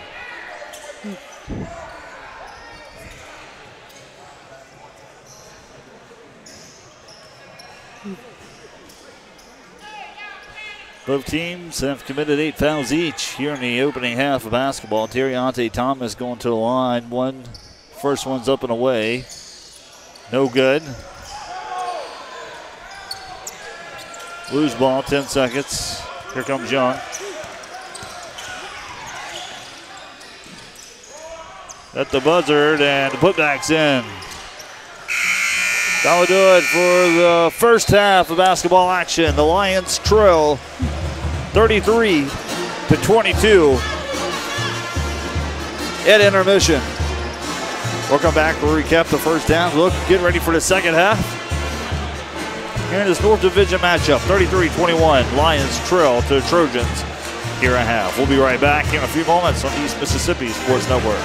Both teams have committed 8 fouls each here in the opening half of basketball. Terriante Thomas going to the line. First one's up and away. No good. Loose ball, 10 seconds. Here comes Young. At the buzzard, and the putback's in. That will do it for the first half of basketball action. The Lions trail 33-22 at intermission. We'll come back, we'll recap the first half. Look, get ready for the second half. Here in this North Division matchup, 33-21, Lions trail to the Trojans here at half. We'll be right back in a few moments on East Mississippi Sports Network.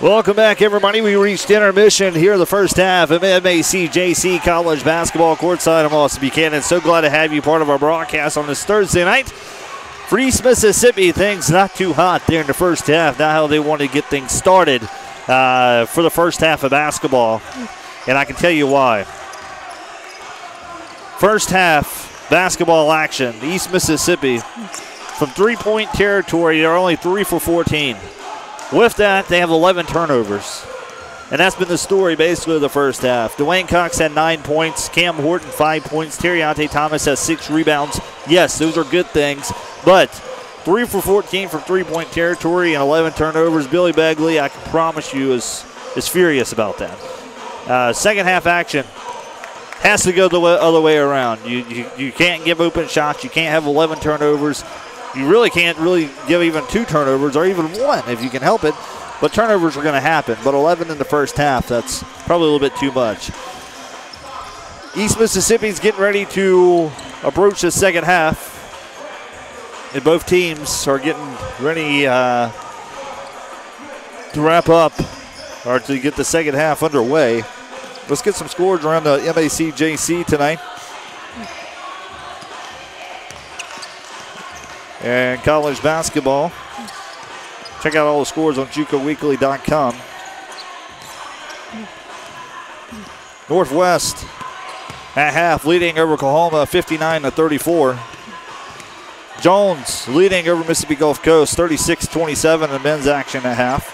Welcome back, everybody. We reached intermission here in the first half of EMCC College basketball courtside. I'm Austin Buchanan. So glad to have you part of our broadcast on this Thursday night. For East Mississippi, things not too hot there in the first half. Now how they want to get things started for the first half of basketball. And I can tell you why. First half basketball action. East Mississippi from three-point territory, they're only 3 for 14. With that, they have 11 turnovers. And that's been the story basically of the first half. Dwayne Cox had 9 points. Cam Horton, 5 points. Terriante Thomas has 6 rebounds. Yes, those are good things. But 3 for 14 from three-point territory and 11 turnovers. Billy Begley, I can promise you, is furious about that. Second half action has to go the other way around. You can't give open shots. You can't have 11 turnovers. You really can't give even 2 turnovers or even 1 if you can help it. But turnovers are going to happen. But 11 in the first half, that's probably a little bit too much. East Mississippi's getting ready to approach the second half. And both teams are getting ready to wrap up or to get the second half underway. Let's get some scores around the MACJC tonight. And college basketball. Check out all the scores on JUCOweekly.com. Northwest at half leading over Oklahoma 59-34. Jones leading over Mississippi Gulf Coast 36-27 in men's action at half.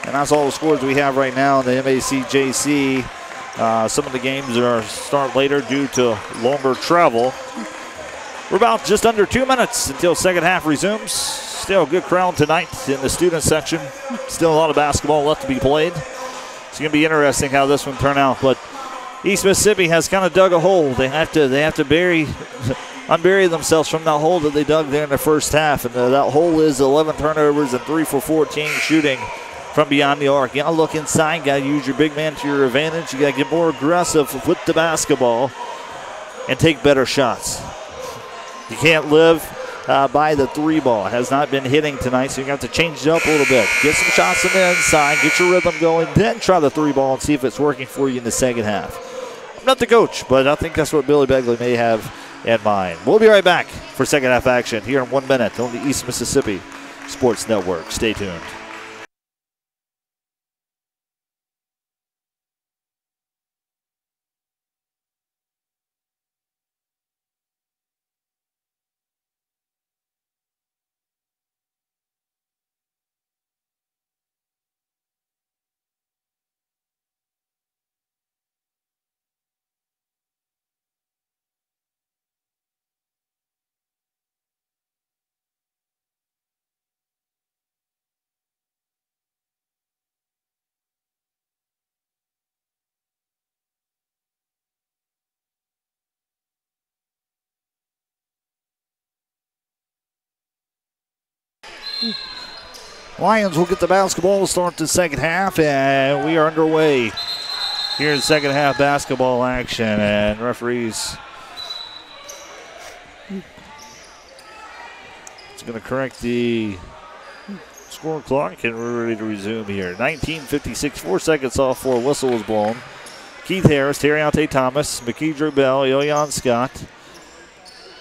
And that's all the scores we have right now in the MACJC. Some of the games are start later due to longer travel. We're about just under 2 minutes until second half resumes. Still a good crowd tonight in the student section. Still a lot of basketball left to be played. It's going to be interesting how this one turn out. But East Mississippi has kind of dug a hole. They have to unbury themselves from that hole that they dug there in the first half. And that hole is 11 turnovers and 3 for 14 shooting from beyond the arc. You got to look inside. Got to use your big man to your advantage. You got to get more aggressive with the basketball and take better shots. You can't live by the 3 ball. It has not been hitting tonight, so you have to change it up a little bit. Get some shots on the inside, get your rhythm going, then try the 3 ball and see if it's working for you in the second half. I'm not the coach, but I think that's what Billy Begley may have in mind. We'll be right back for second half action here in 1 minute on the East Mississippi Sports Network. Stay tuned. Lions will get the basketball to start the second half, and we are underway here in second half basketball action. And referees it's going to correct the score clock, and we're ready to resume here. 19:56, 4 seconds off for a whistle was blown. Keith Harris, Terriante Thomas, McKeedre Bell, Yoyan Scott,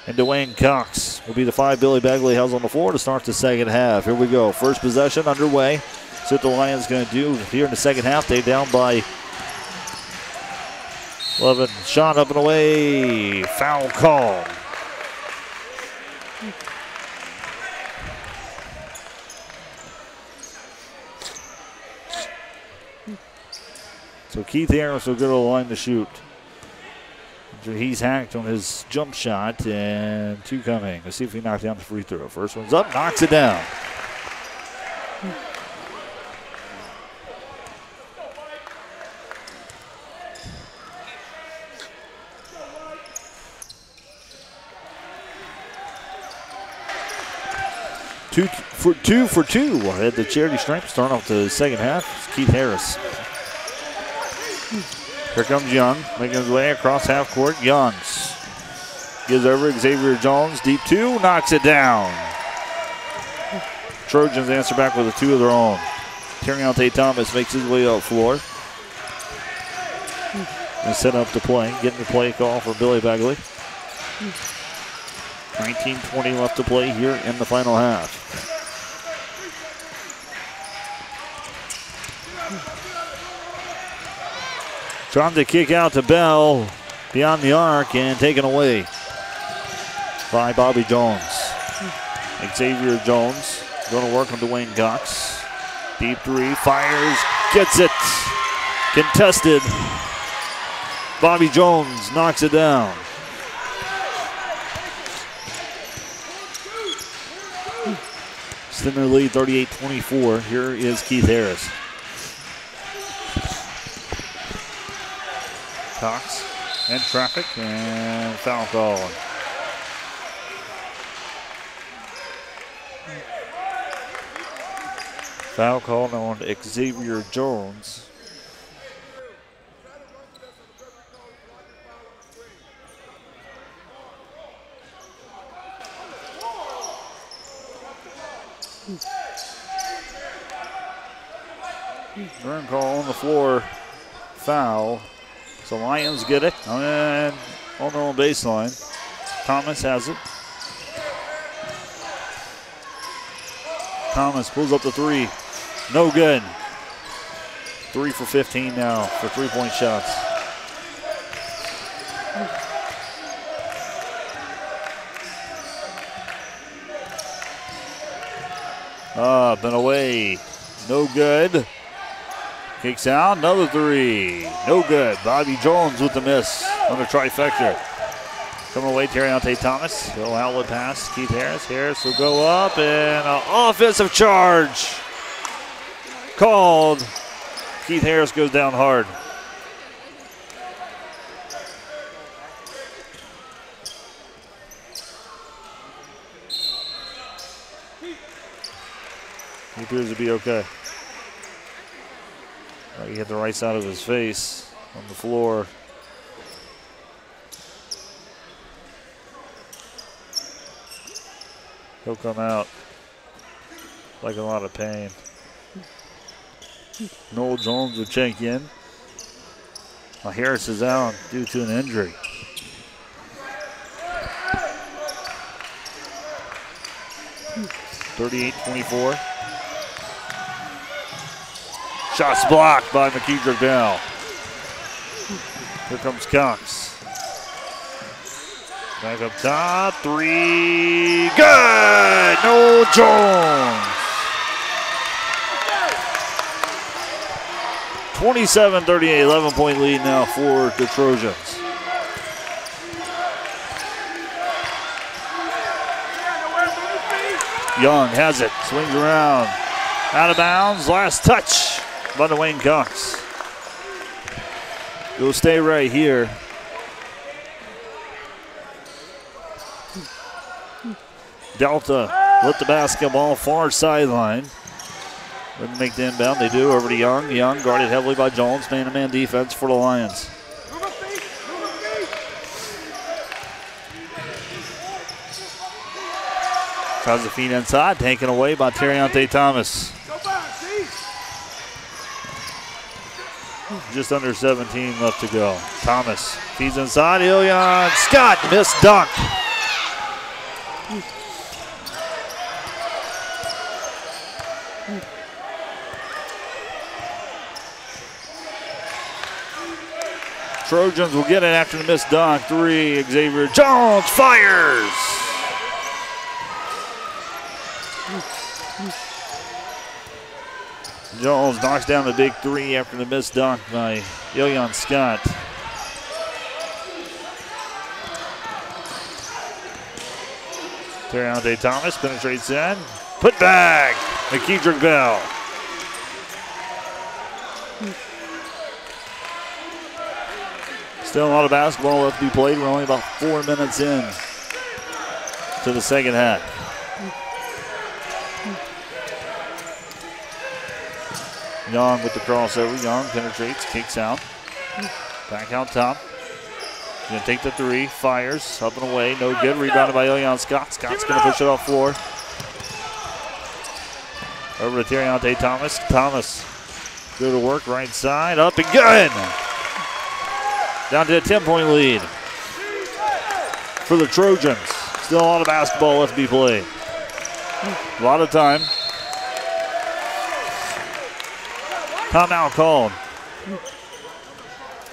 and Dwayne Cox will be the 5 Billy Begley has on the floor to start the second half. Here we go. First possession underway. See what the Lions going to do here in the second half. They're down by 11. Shot up and away. Foul call. So Keith Harris will go to the line to shoot. He's hacked on his jump shot, and 2 coming. Let's see if he knocks down the free throw. First one's up, knocks it down. Two for two at the charity stripe, starting off the second half. It's Keith Harris. Here comes Young, making his way across half court. Youngs gives over Xavier Jones, deep 2, knocks it down. Trojans answer back with a 2 of their own. Terriante Thomas makes his way up floor. And set up to play. Getting the play call for Billy Begley. 19:20 left to play here in the final half. Trying to kick out to Bell beyond the arc and taken away by Bobby Jones. Xavier Jones going to work on Dwayne Cox. Deep 3, fires, gets it. Contested. Bobby Jones knocks it down. Extend their lead 38-24. Here is Keith Harris. Cox and traffic and foul call. Foul call on Xavier Jones. Run call on the floor. Foul. So Lions get it. And on their own baseline. Thomas has it. Thomas pulls up the 3. No good. 3 for 15 now for 3-point shots. Up and away. No good. Kicks out. Another 3. No good. Bobby Jones with the miss on the trifecta. Coming away, Terriante Thomas. Little outlet pass. Keith Harris. Harris will go up and an offensive charge called. Keith Harris goes down hard. He appears to be okay. He hit the right side of his face on the floor. He'll come out like a lot of pain. Noel Jones will check in. Well, Harris is out due to an injury. (38-24). Shots blocked by McKeedrick Bell. Here comes Cox. Back up top, 3, good! Noel Jones. 27-38, 11-point lead now for the Trojans. Young has it, swings around, out of bounds, last touch by Dwayne Cox. He'll stay right here. Delta with the basketball, far sideline. Didn't make the inbound, they do, over to Young. Young guarded heavily by Jones, man-to-man defense for the Lions. Tries the feed inside, taken away by Terriante Thomas. Just under 17 left to go. Thomas feeds inside, Ilion Scott, missed dunk. Trojans will get it after the missed dunk. 3, Xavier Jones fires. Jones knocks down the big 3 after the missed dunk by Ilion Scott. Terriante Thomas penetrates in. Put back. McKeedrick Bell. Still a lot of basketball left to be played. We're only about 4 minutes in to the second half. Young with the crossover. Young penetrates, kicks out. Back out top. Gonna take the 3, fires, up and away, no good. Rebounded by Ilion Scott. Scott's gonna push it off floor. Over to Terriante Thomas. Thomas go to work, right side, up and good. Down to a 10-point lead for the Trojans. Still a lot of basketball left to be played. A lot of time. Timeout called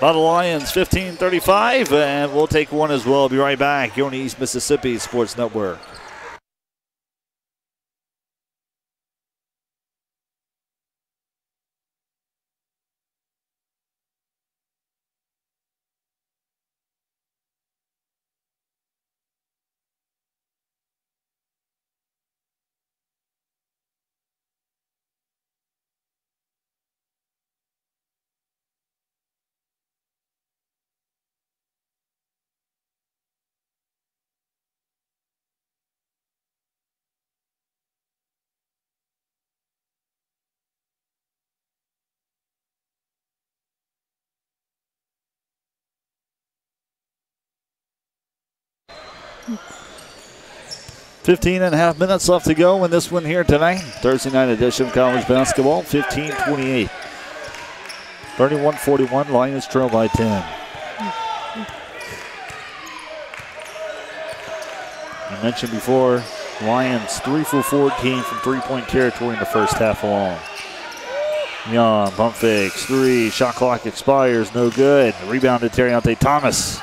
by the Lions, 15:35, and we'll take one as well. Be right back here on the East Mississippi Sports Network. Fifteen and a half minutes left to go in this one here tonight. Thursday night edition of college basketball, 15-28. 31-41, Lions trail by 10. I mentioned before, Lions 3 for 14 from three-point territory in the first half alone. Young, pump fakes, three, shot clock expires, no good. Rebound to Terriante Thomas.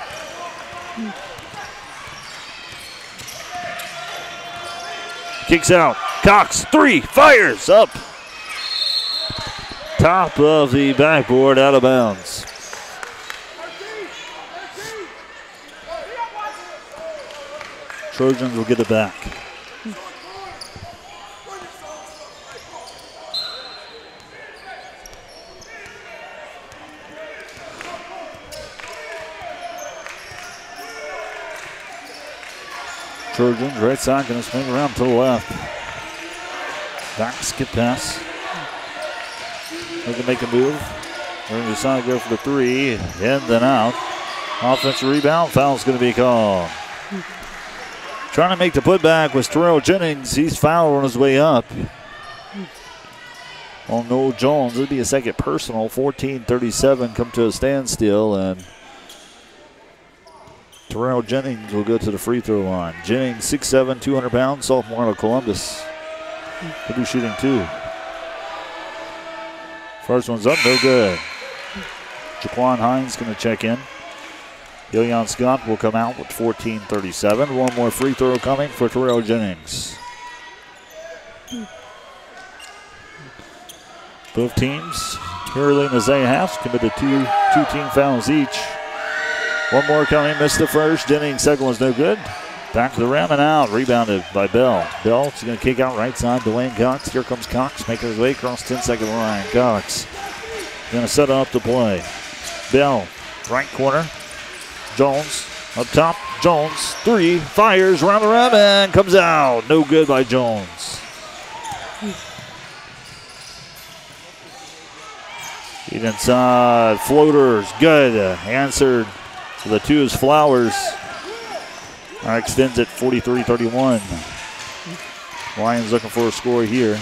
Kicks out. Cox, three, fires up. Top of the backboard, out of bounds. Trojans will get it back. Trojans, right side, going to swing around to the left. Back skip pass. They're going to make a move. They're going to decide to go for the three. In then out. Offensive rebound. Foul's going to be called. Trying to make the putback was Terrell Jennings. He's fouled on his way up. On Noel Jones. It'll be a second personal. 14-37 come to a standstill, and Terrell Jennings will go to the free throw line. Jennings, 6'7", 200 pounds, sophomore out of Columbus. He'll be shooting two. First one's up, no good. Jaquan Hines going to check in. Gillian Scott will come out with 14-37. One more free throw coming for Terrell Jennings. Both teams early in the second half committed two team fouls each. One more coming, missed the first. Jennings' second one's no good. Back to the rim and out. Rebounded by Bell. Bell's going to kick out right side. Dwayne Cox. Here comes Cox, making his way across 10-second line. Cox going to set up the play. Bell, right corner. Jones up top. Jones, three, fires around the rim and comes out. No good by Jones. Feet inside. Floaters, good. Answered. So the two is Flowers. Extends it 43-31. Lions looking for a score here.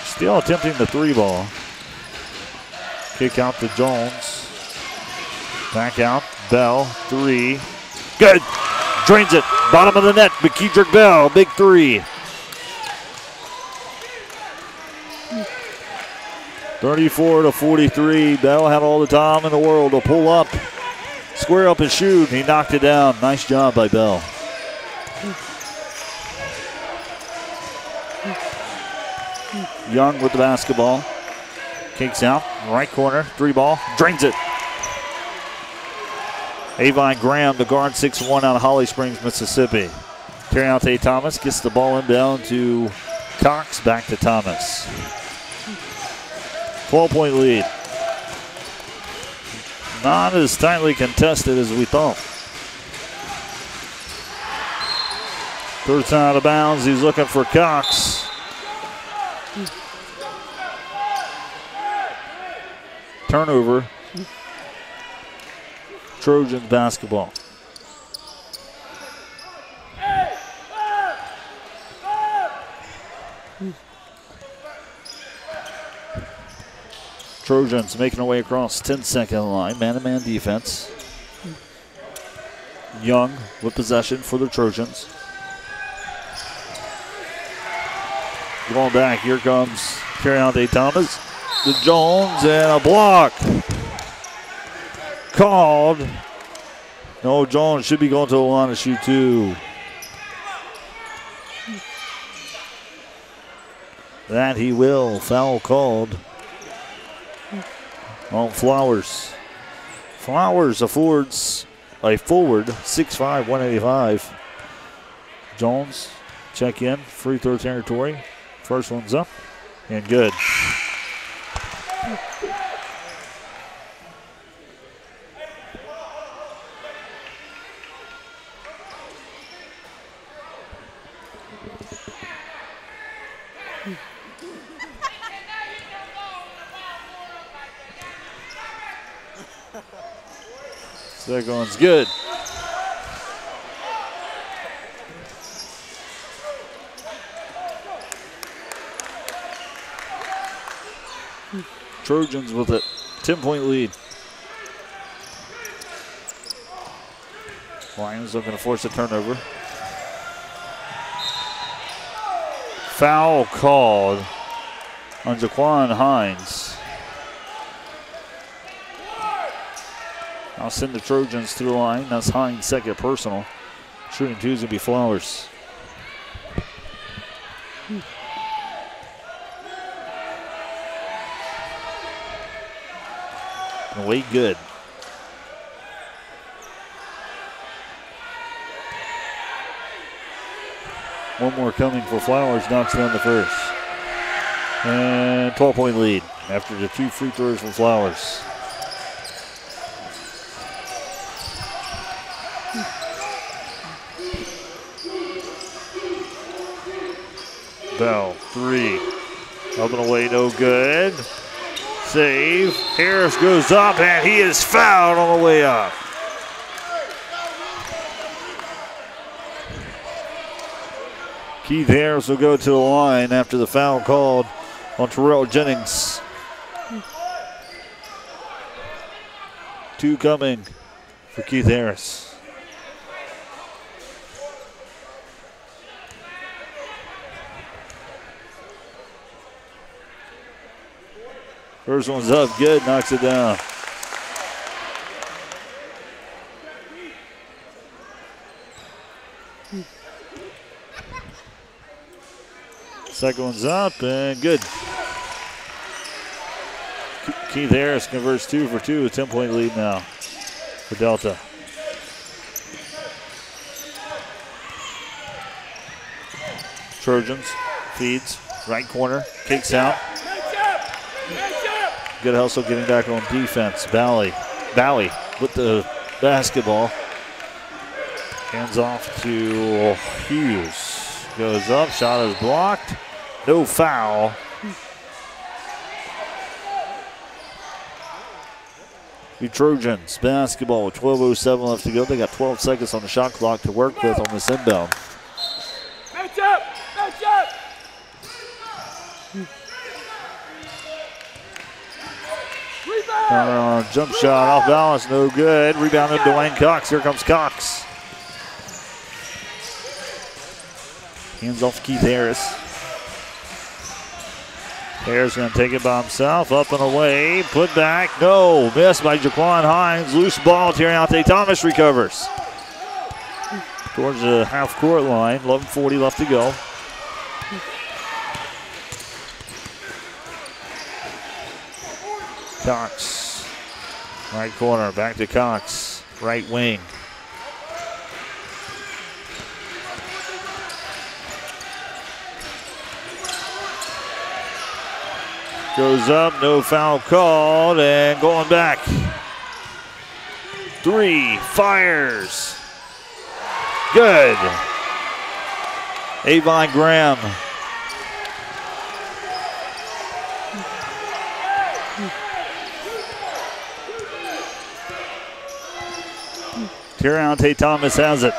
Still attempting the three ball. Kick out to Jones. Back out. Bell, three. Good. Drains it. Bottom of the net. McKeedrick Bell, big three. 34-43. Bell had all the time in the world to pull up. Square up and shoot. He knocked it down. Nice job by Bell. Young with the basketball. Kicks out. Right corner. Three ball. Drains it. Avon Graham, the guard, 6'1", out of Holly Springs, Mississippi. Terriante Thomas gets the ball inbound to Cox. Back to Thomas. 12-point lead. Not as tightly contested as we thought. Third time out of bounds. He's looking for Cox. Turnover. Trojans basketball. Trojans making their way across 10-second line. Man-to-man defense. Young with possession for the Trojans. Going back, here comes Carriante Thomas to Jones, and a block. Called. No, Jones should be going to the line to shoot two. That he will. Foul called on Flowers. Flowers affords a forward, 6'5", 185. Jones, check in, free throw territory. First one's up and good. Second one's good. Trojans with a 10-point lead. Lions looking to force a turnover. Foul called on Jaquan Hines. I'll send the Trojans to the line. That's Hines' second personal. Shooting two is going to be Flowers. Way good. One more coming for Flowers, knocks down the first. And 12-point lead after the two free throws from Flowers. Bell, three. Up and away, no good. Save. Harris goes up, and he is fouled on the way up. Keith Harris will go to the line after the foul called on Terrell Jennings. Two coming for Keith Harris. First one's up, good, knocks it down. Second one's up and good. Keith Harris converts 2 for 2, a 10-point lead now for Delta. Trojans feeds, right corner, kicks out. Good hustle getting back on defense. Bally with the basketball. Hands off to Hughes. Goes up, shot is blocked. No foul. The Trojans basketball with 12:07 left to go. They got 12 seconds on the shot clock to work with on this inbound. Match up! Match up! Jump shot off balance, no good. Rebounded Dwayne Cox. Here comes Cox. Hands off Keith Harris. Harris going to take it by himself. Up and away. Put back. No. Missed by Jaquan Hines. Loose ball. Terriante Thomas recovers. Towards the half-court line. 11:40 left to go. Cox. Right corner. Back to Cox. Right wing. Goes up, no foul called, and going back. Three, fires. Good. Avon Graham. Terriante Thomas has it.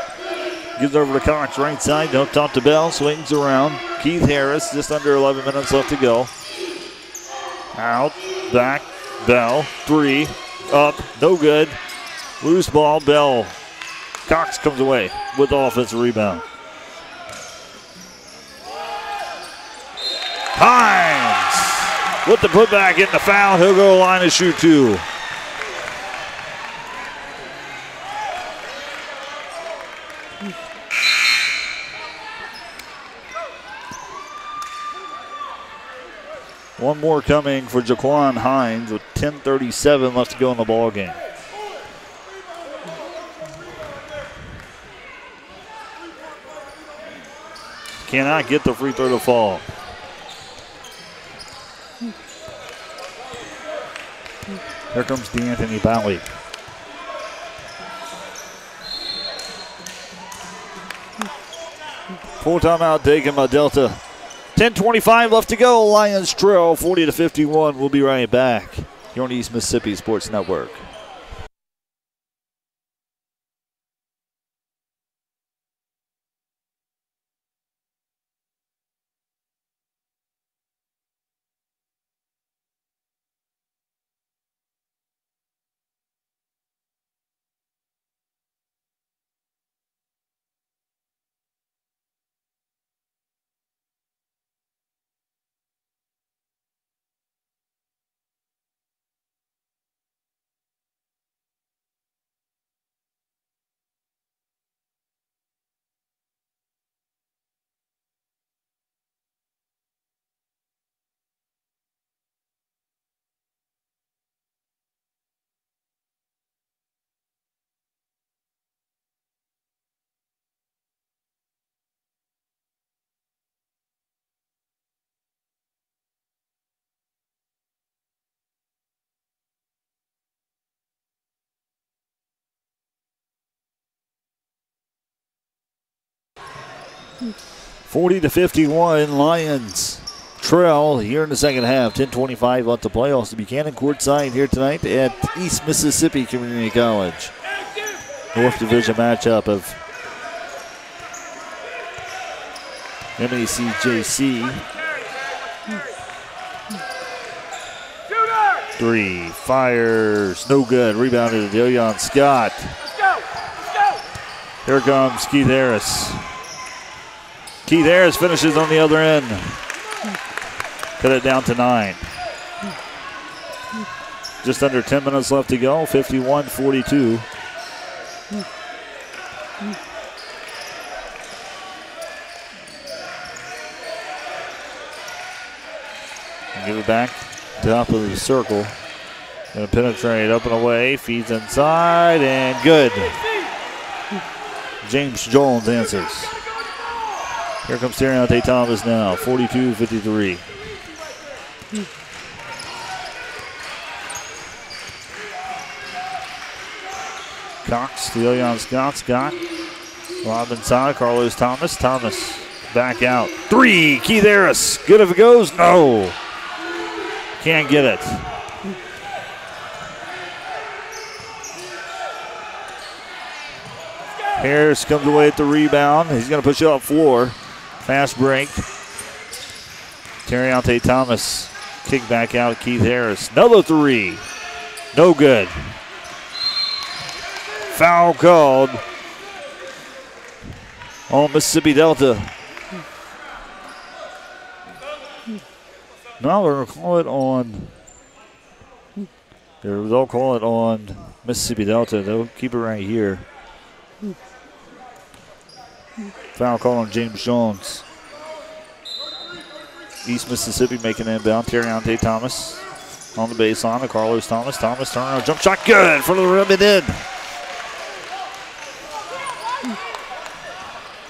Gives over to Cox, right side, don't talk to Bell, swings around. Keith Harris, just under 11 minutes left to go. Out, back, Bell, 3, up, no good. Loose ball, Bell. Cox comes away with the offensive rebound. Hines with the putback in the foul. He'll go line to shoot 2. One more coming for Jaquan Hines with 10:37 left to go in the ball game. Cannot get the free throw to fall. Here comes DeAnthony Bally. Full timeout taken by Delta. 10:25 left to go. Lions trail 40-51. We'll be right back here on East Mississippi Sports Network. Hmm. 40-51 Lions trail here in the second half. 10:25 left to play. Also Buchanan courtside here tonight at East Mississippi Community College. North Division matchup of MECJC. 3 fires, no good. Rebounded to Delion Scott. Here comes Keith Harris. Keith Harris finishes on the other end. Cut it down to 9. Just under 10 minutes left to go. 51-42. Give it back. Top of the circle. Going to penetrate up and away. Feeds inside and good. James Jones answers. Here comes Terriante Thomas now. 42-53. Cox to Delion Scott. Scott. Lob inside. Carlos Thomas. Thomas back out. 3. Keith Harris. Good if it goes? No. Can't get it. Harris comes away at the rebound. He's going to push it up floor. Fast break. Terriante Thomas. Kick back out. Keith Harris. Another 3. No good. Foul called on Mississippi Delta. No, they'll call it on. They'll call it on Mississippi Delta. They'll keep it right here. Foul call on James Jones. East Mississippi making an inbound. Terriante Thomas on the baseline. Carlos Thomas. Thomas turnaround jump shot. Good for the rim and in.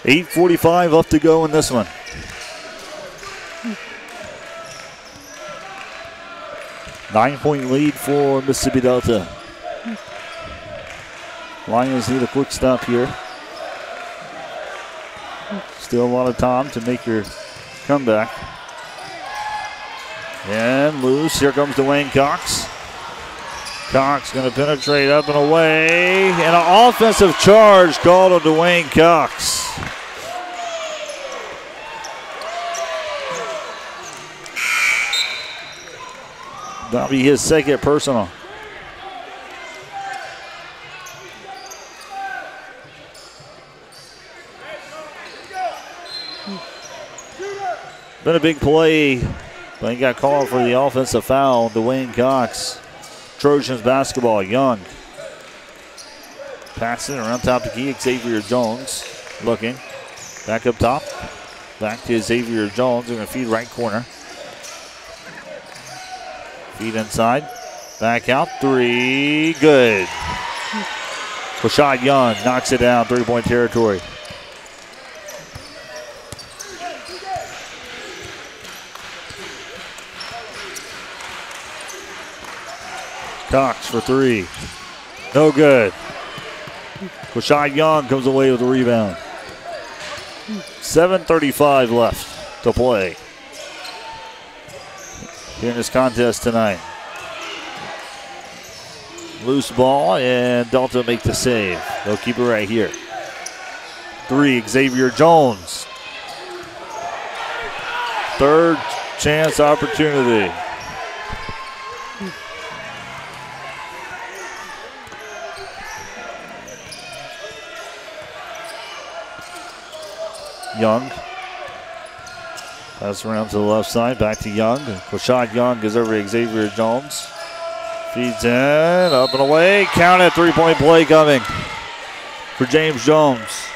8:45 left to go in this one. Nine-point lead for Mississippi Delta. Lions need a quick stop here. Still a lot of time to make your comeback. And loose. Here comes Dwayne Cox. Cox going to penetrate up and away. And an offensive charge called on Dwayne Cox. That'll be his second personal. Been a big play, but he got called for the offensive foul. Dwayne Cox. Trojans basketball. Young. Passing around top to key. Xavier Jones looking. Back up top. Back to Xavier Jones. They're going to feed right corner. Feed inside. Back out. Three. Good. Rashad Young knocks it down. 3-point territory. Cox for three. No good. Rashad Young comes away with the rebound. 7:35 left to play here in this contest tonight. Loose ball, and Delta make the save. They'll keep it right here. Three, Xavier Jones. Third chance opportunity. Young. Pass around to the left side, back to Young. Rashad Young goes over to Xavier Jones. Feeds in, up and away. Count it, 3-point play coming for James Jones.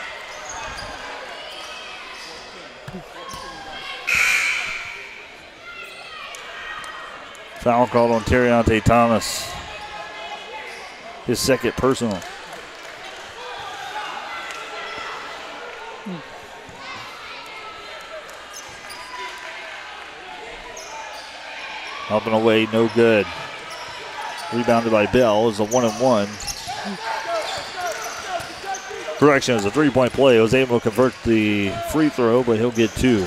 Foul called on Terriante Thomas. His second personal. Up and away, no good. Rebounded by Bell. It's a 1-and-1. Correction, it's a 3-point play. He was able to convert the free throw, but he'll get two.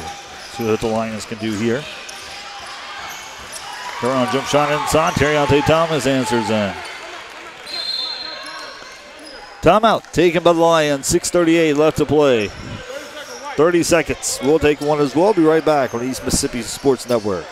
See what the Lions can do here. They're on jump shot inside. Terriante Thomas answers in. Timeout taken by the Lions. 6:38 left to play. 30 seconds. We'll take one as well. Be right back on East Mississippi Sports Network.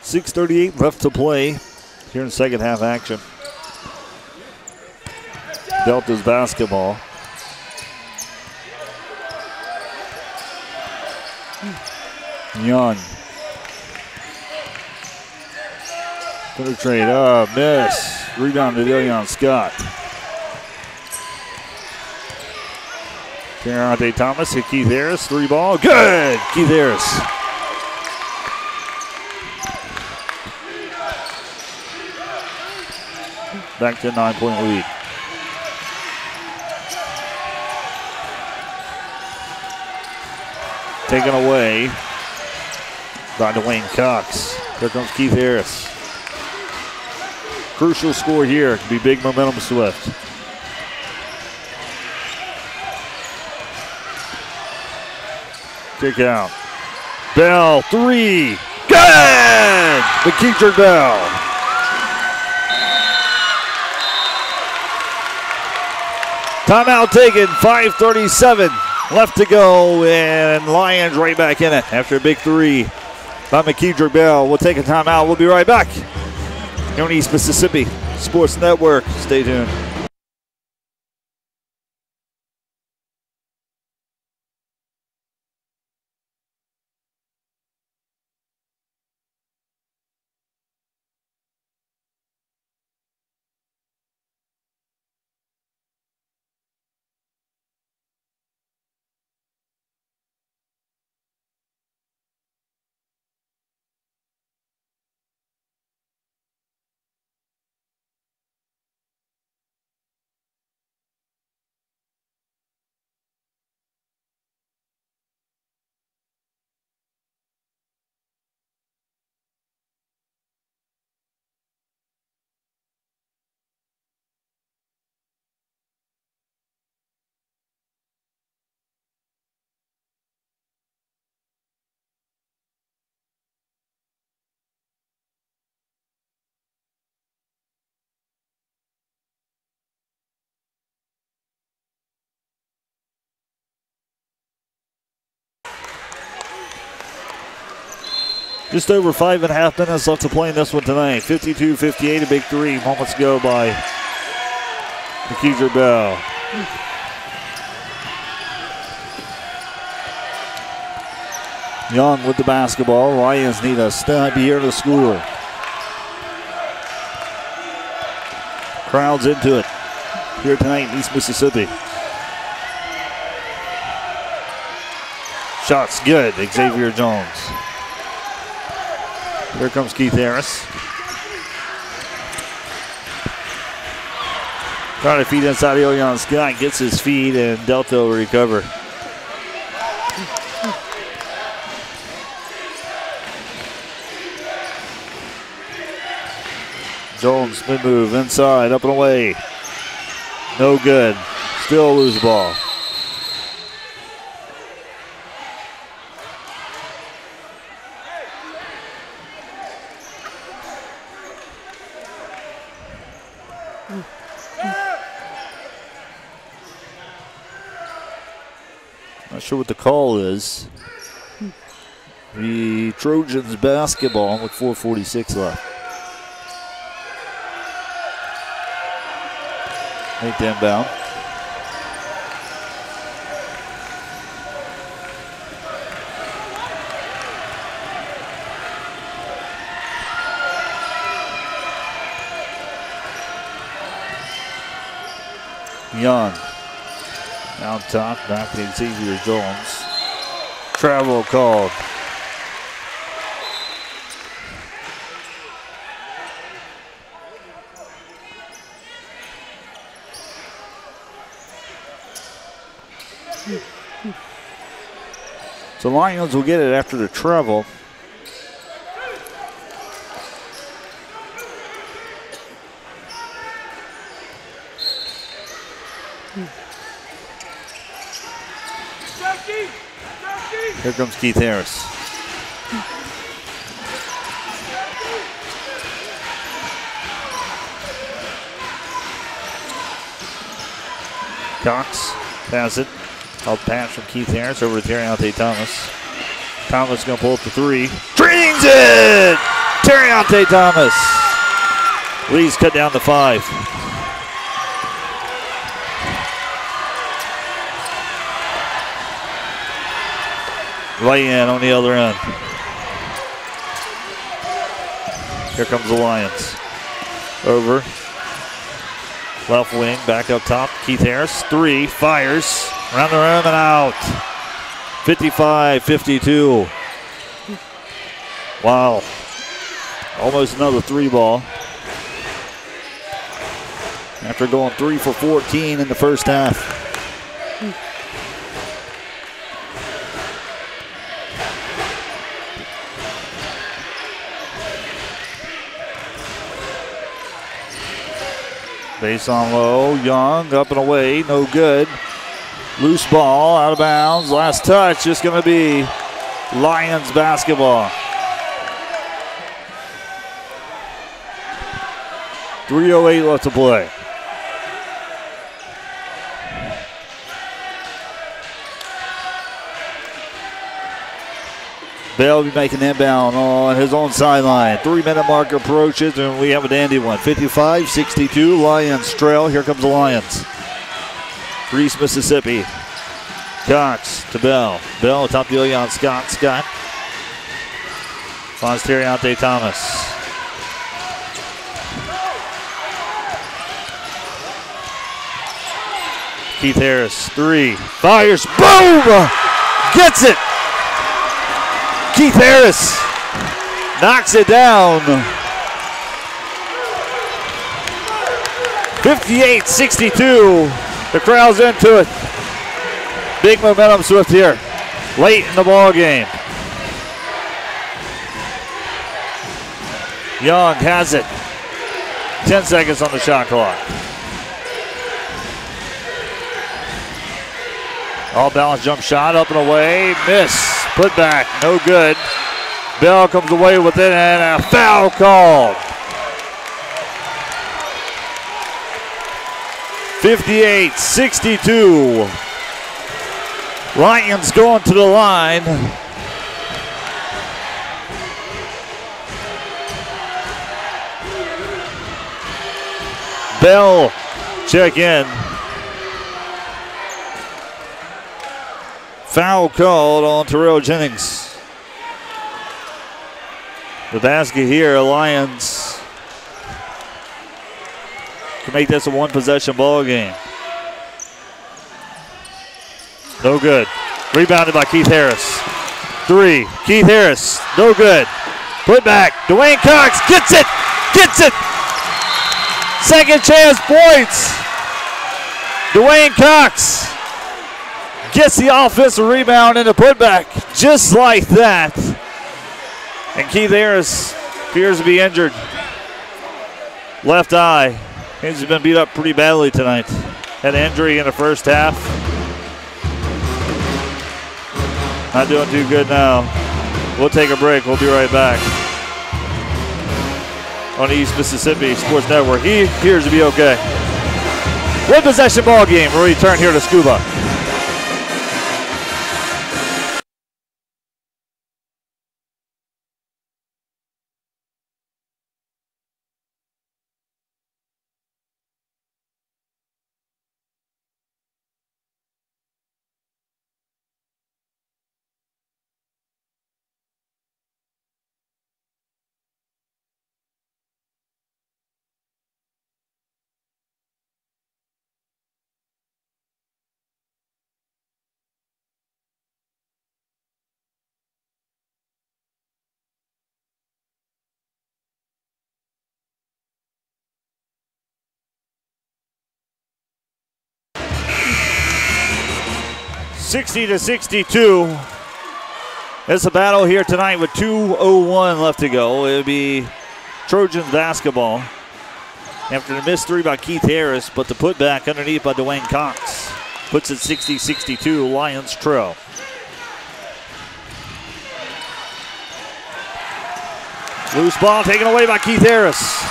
.638 left to play here in second half action. Delta's basketball. Young. Penetrate, miss. Rebound to Dillon Scott. Terriante Thomas to Keith Harris. 3-ball. Good! Keith Harris. Back to a 9-point lead. Taken away by Dwayne Cox. Here comes Keith Harris. Crucial score here. Could be big momentum swift. Kick out. Bell, 3. Good! McKeecher Bell. Timeout taken, 5:37 left to go, and Lions right back in it after a big three by McKeever Bell. We'll take a timeout. We'll be right back here on East Mississippi Sports Network. Stay tuned. Just over 5.5 minutes left to play in this one tonight. 52-58, a big three moments ago by McKeever Bell. Young with the basketball. Lions need a stab here to score. Crowds into it here tonight in East Mississippi. Shots good, Xavier Jones. Here comes Keith Harris. Trying to feed inside Ilion Scott, gets his feed, and Delta will recover. Jones mid-move inside, up and away. No good. Still lose ball. Not sure what the call is. The Trojans basketball with 4:46 left. Eight inbound. Young. Down top, back to Xavier Jones. Travel called. So Lions will get it after the travel. Here comes Keith Harris. Cox has it. Up pass from Keith Harris over to Terriante Thomas. Thomas going to pull up the three. Drains it! Terriante Thomas. Lee's cut down to 5. Lay in on the other end. Here comes the Lions. Over. Left wing, back up top. Keith Harris, 3, fires. Around the rim and out. 55-52. Wow. Almost another 3 ball. After going 3 for 14 in the first half. Base on low, Young up and away, no good. Loose ball, out of bounds. Last touch is going to be Lions basketball. 3:08 left to play. Bell will be making inbound on his own sideline. 3-minute mark approaches, and we have a dandy one. 55-62, Lions trail. Here comes the Lions. For East Mississippi. Cox to Bell. Bell top the on Scott. Scott finds Terriante Thomas. Keith Harris, 3. Fires. Boom! Gets it! Keith Harris knocks it down. 58-62. The crowd's into it. Big momentum swift here. Late in the ball game. Young has it. 10 seconds on the shot clock. All balance jump shot up and away. Miss. Put back. No good. Bell comes away with it and a foul called. 58-62. Lions going to the line. Bell check in. Foul called on Terrell Jennings. The basket here, Lions can make this a one-possession ball game. No good. Rebounded by Keith Harris. 3. Keith Harris. No good. Put back. Dwayne Cox gets it. Gets it. Second chance points. Dwayne Cox gets the offensive rebound and the putback just like that. And Keith Harris appears to be injured. Left eye. He's been beat up pretty badly tonight. Had an injury in the first half. Not doing too good now. We'll take a break. We'll be right back. On the East Mississippi Sports Network. He appears to be okay. One possession ball game. We'll return here to Scuba. (60-62). It's a battle here tonight with 2:01 left to go. It'll be Trojans basketball. After the missed 3 by Keith Harris, but the putback underneath by Dwayne Cox puts it 60-62. Lions trail. Loose ball taken away by Keith Harris.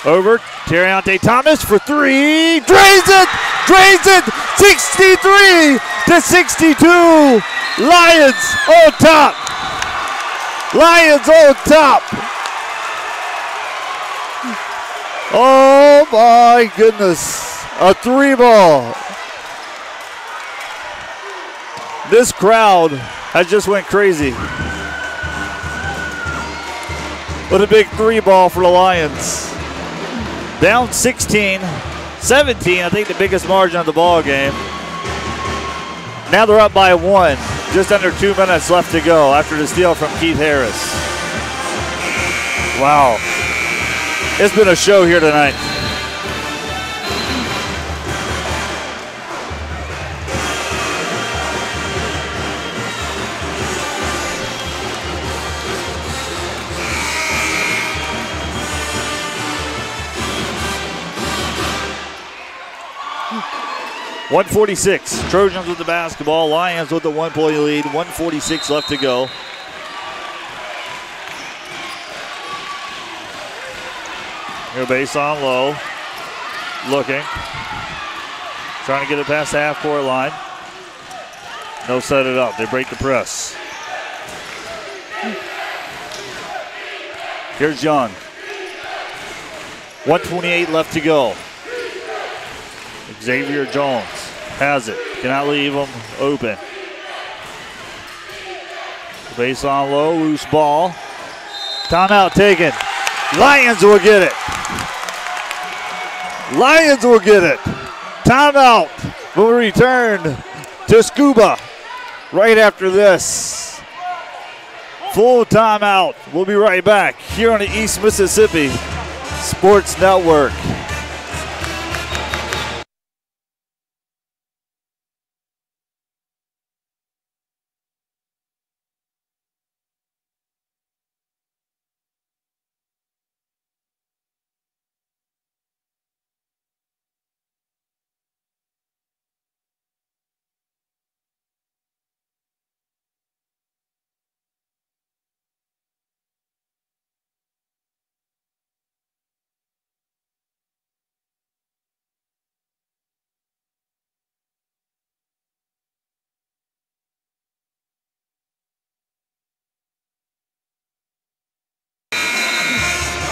Over, Terriante Thomas for 3. Drains it! Drains it! 63-62. Lions on top. Lions on top. Oh my goodness. A 3 ball. This crowd has just went crazy. What a big 3 ball for the Lions. Down 16, 17, I think the biggest margin of the ball game. Now they're up by 1. Just under 2 minutes left to go after the steal from Keith Harris. Wow. It's been a show here tonight. .146. Trojans with the basketball. Lions with the 1-point lead. 1:46 left to go. Here base on low. Looking. Trying to get it past the half-court line. No set it up. They break the press. Here's John. 1:28 left to go. Xavier Jones has it. Cannot leave him open. Base on low, loose ball. Timeout taken. Lions will get it. Lions will get it. Timeout. We'll return to Scuba right after this. Full timeout. We'll be right back here on the East Mississippi Sports Network.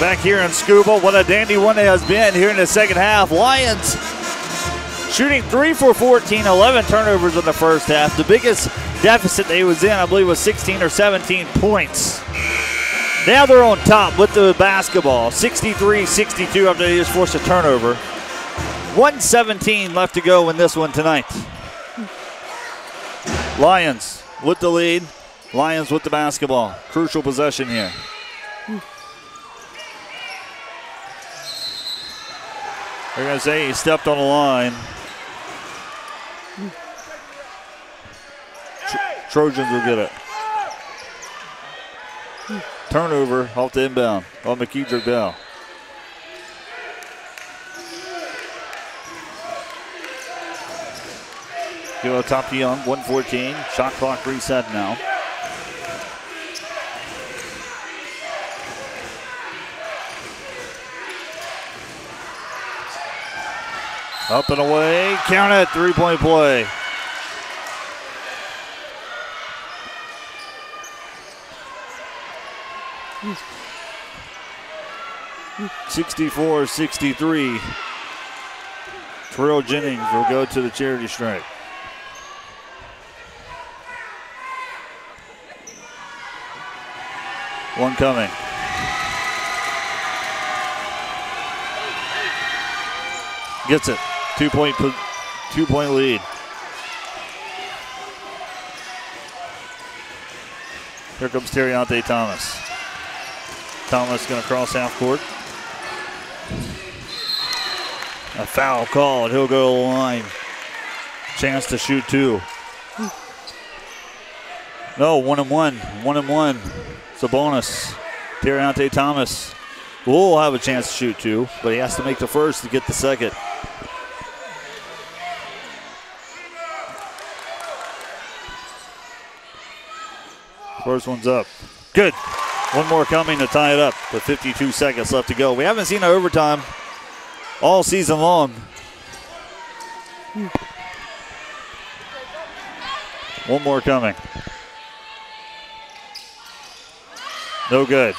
back here in Scuba. What a dandy one it has been here in the second half. Lions shooting 3 for 14, 11 turnovers in the first half. The biggest deficit they was in, I believe, was 16 or 17 points. Now they're on top with the basketball, 63-62 after they just forced a turnover. 1:17 left to go in this one tonight. Lions with the lead. Lions with the basketball. Crucial possession here. They're going to say he stepped on the line. Trojans will get it. Turnover off the inbound on McKeedrick Bell. Go top to Young, 1:14. Shot clock reset now. Up and away, count it, 3-point play. (64-63). Terrell Jennings will go to the charity stripe. One coming. Gets it. Two-point lead. Here comes Terriante Thomas. Thomas going to cross half court. A foul called. He'll go to the line. Chance to shoot two. No, 1-1. 1-1. It's a bonus. Terriante Thomas will have a chance to shoot two, but he has to make the first to get the second. First one's up. Good. One more coming to tie it up with 52 seconds left to go. We haven't seen an overtime all season long. One more coming. No good.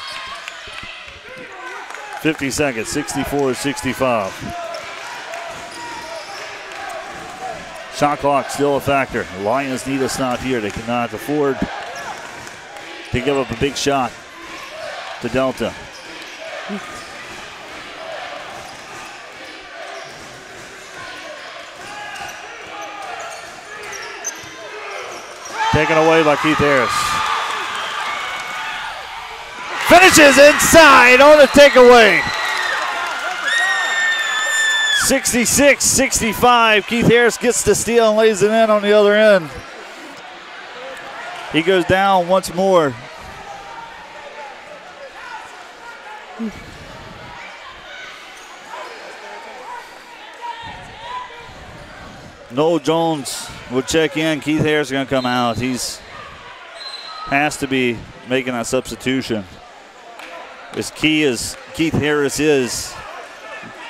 50 seconds, 64-65. Shot clock still a factor. The Lions need a stop here. They cannot afford to give up a big shot to Delta. Taken away by Keith Harris. Finishes inside on the takeaway. 66-65. Keith Harris gets the steal and lays it in on the other end. He goes down once more. Noel Jones will check in. Keith Harris is going to come out. He's has to be making that substitution. As key as Keith Harris is,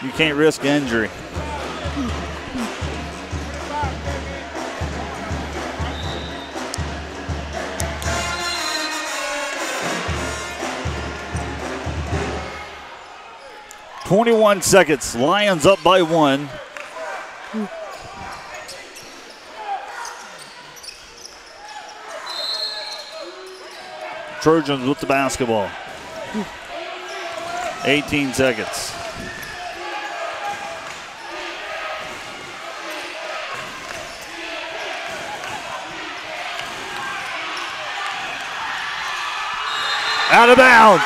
you can't risk injury. .21 seconds. Lions up by one. Trojans with the basketball. 18 seconds. Out of bounds.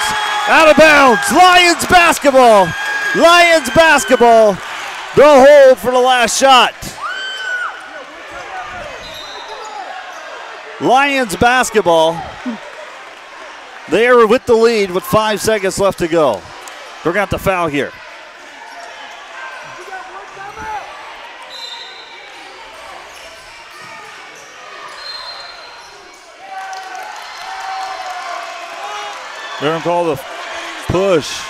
Out of bounds. Lions basketball. Lions basketball. The hold for the last shot. Lions basketball. They are with the lead with 5 seconds left to go. They're going to have to foul here. They're going to call the push.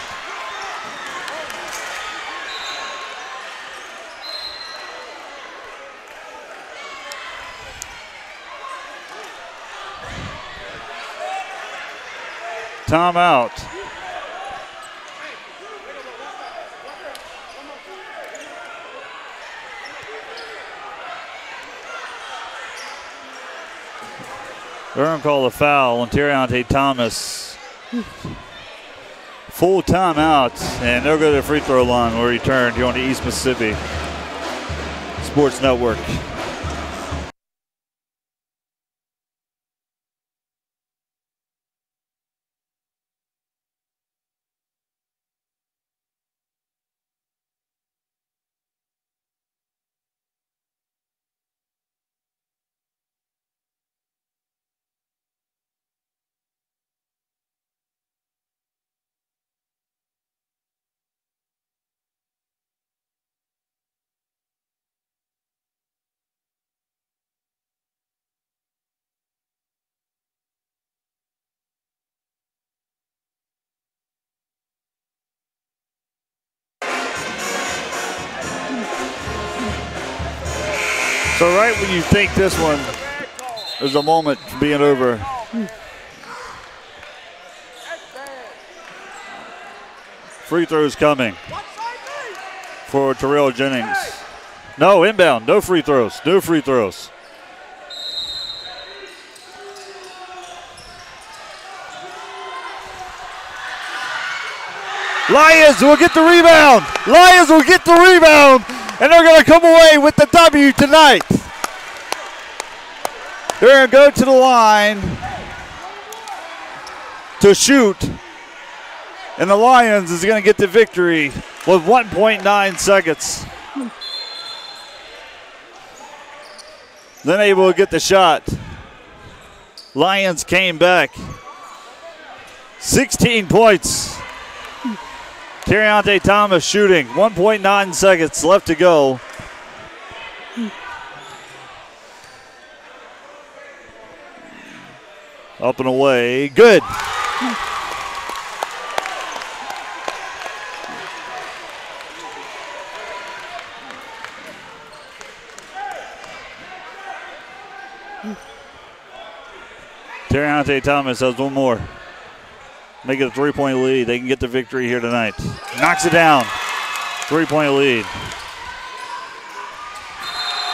Timeout. They're going to call a foul on Terriante Thomas. Full timeout, and they'll go to the free throw line. We'll return here on the East Mississippi Sports Network. So right when you think this one is a moment being over, free throws coming for Terrell Jennings. No, inbound, no free throws, no free throws. Lions will get the rebound. Lions will get the rebound. And they're going to come away with the W tonight. They're going to go to the line to shoot. And the Lions is going to get the victory with 1.9 seconds. Then able to get the shot. Lions came back. 16 points. Terriante Thomas shooting. 1.9 seconds left to go. Up and away. Good. Terriante Thomas has one more. Make it a 3-point lead. They can get the victory here tonight. Knocks it down. 3-point lead.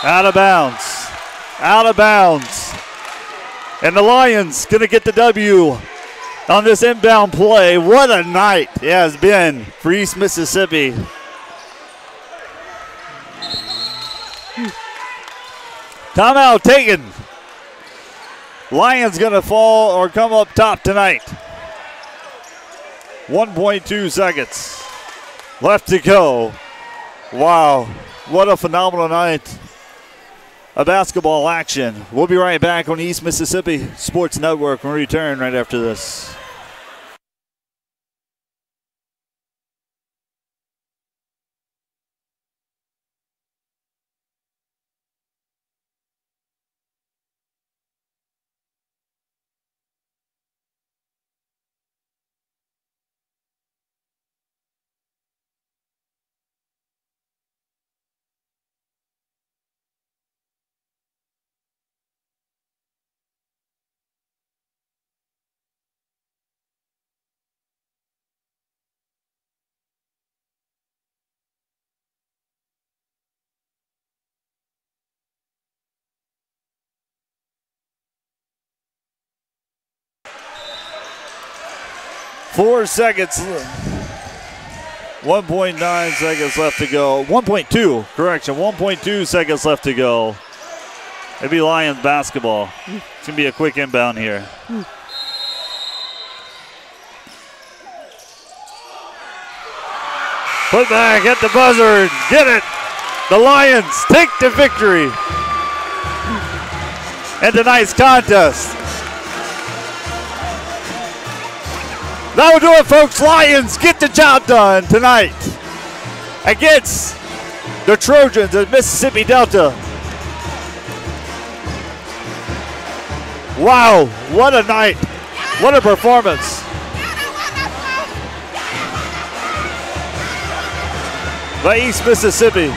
Out of bounds. Out of bounds. And the Lions going to get the W on this inbound play. What a night it has been for East Mississippi. Timeout taken. Lions going to fall or come up top tonight. 1.2 seconds left to go. Wow, what a phenomenal night of basketball action. We'll be right back on the East Mississippi Sports Network when we return right after this. Four seconds. 1.9 seconds left to go. 1.2, correction. 1.2 seconds left to go. It'll be Lions basketball. It's going to be a quick inbound here. Put back at the buzzer. Get it. The Lions take the victory in tonight's contest. That'll do it, folks. Lions get the job done tonight against the Trojans of Mississippi Delta. Wow, what a night. What a performance. By East Mississippi.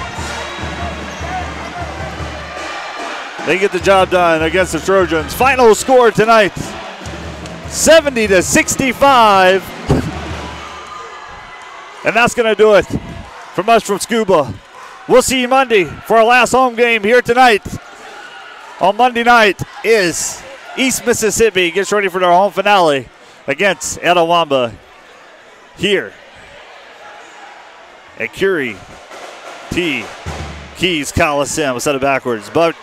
They get the job done against the Trojans. Final score tonight, 70-65. And that's going to do it from us from Scuba. We'll see you Monday for our last home game here tonight. On Monday night is East Mississippi gets ready for their home finale against Etowamba here at Curie T. Keys Coliseum. I said it backwards. But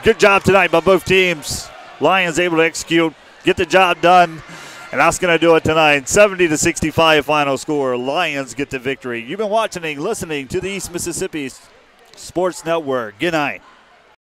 good job tonight by both teams. Lions able to execute, get the job done, and that's going to do it tonight. 70-65 final score. Lions get the victory. You've been watching and listening to the East Mississippi Sports Network. Good night.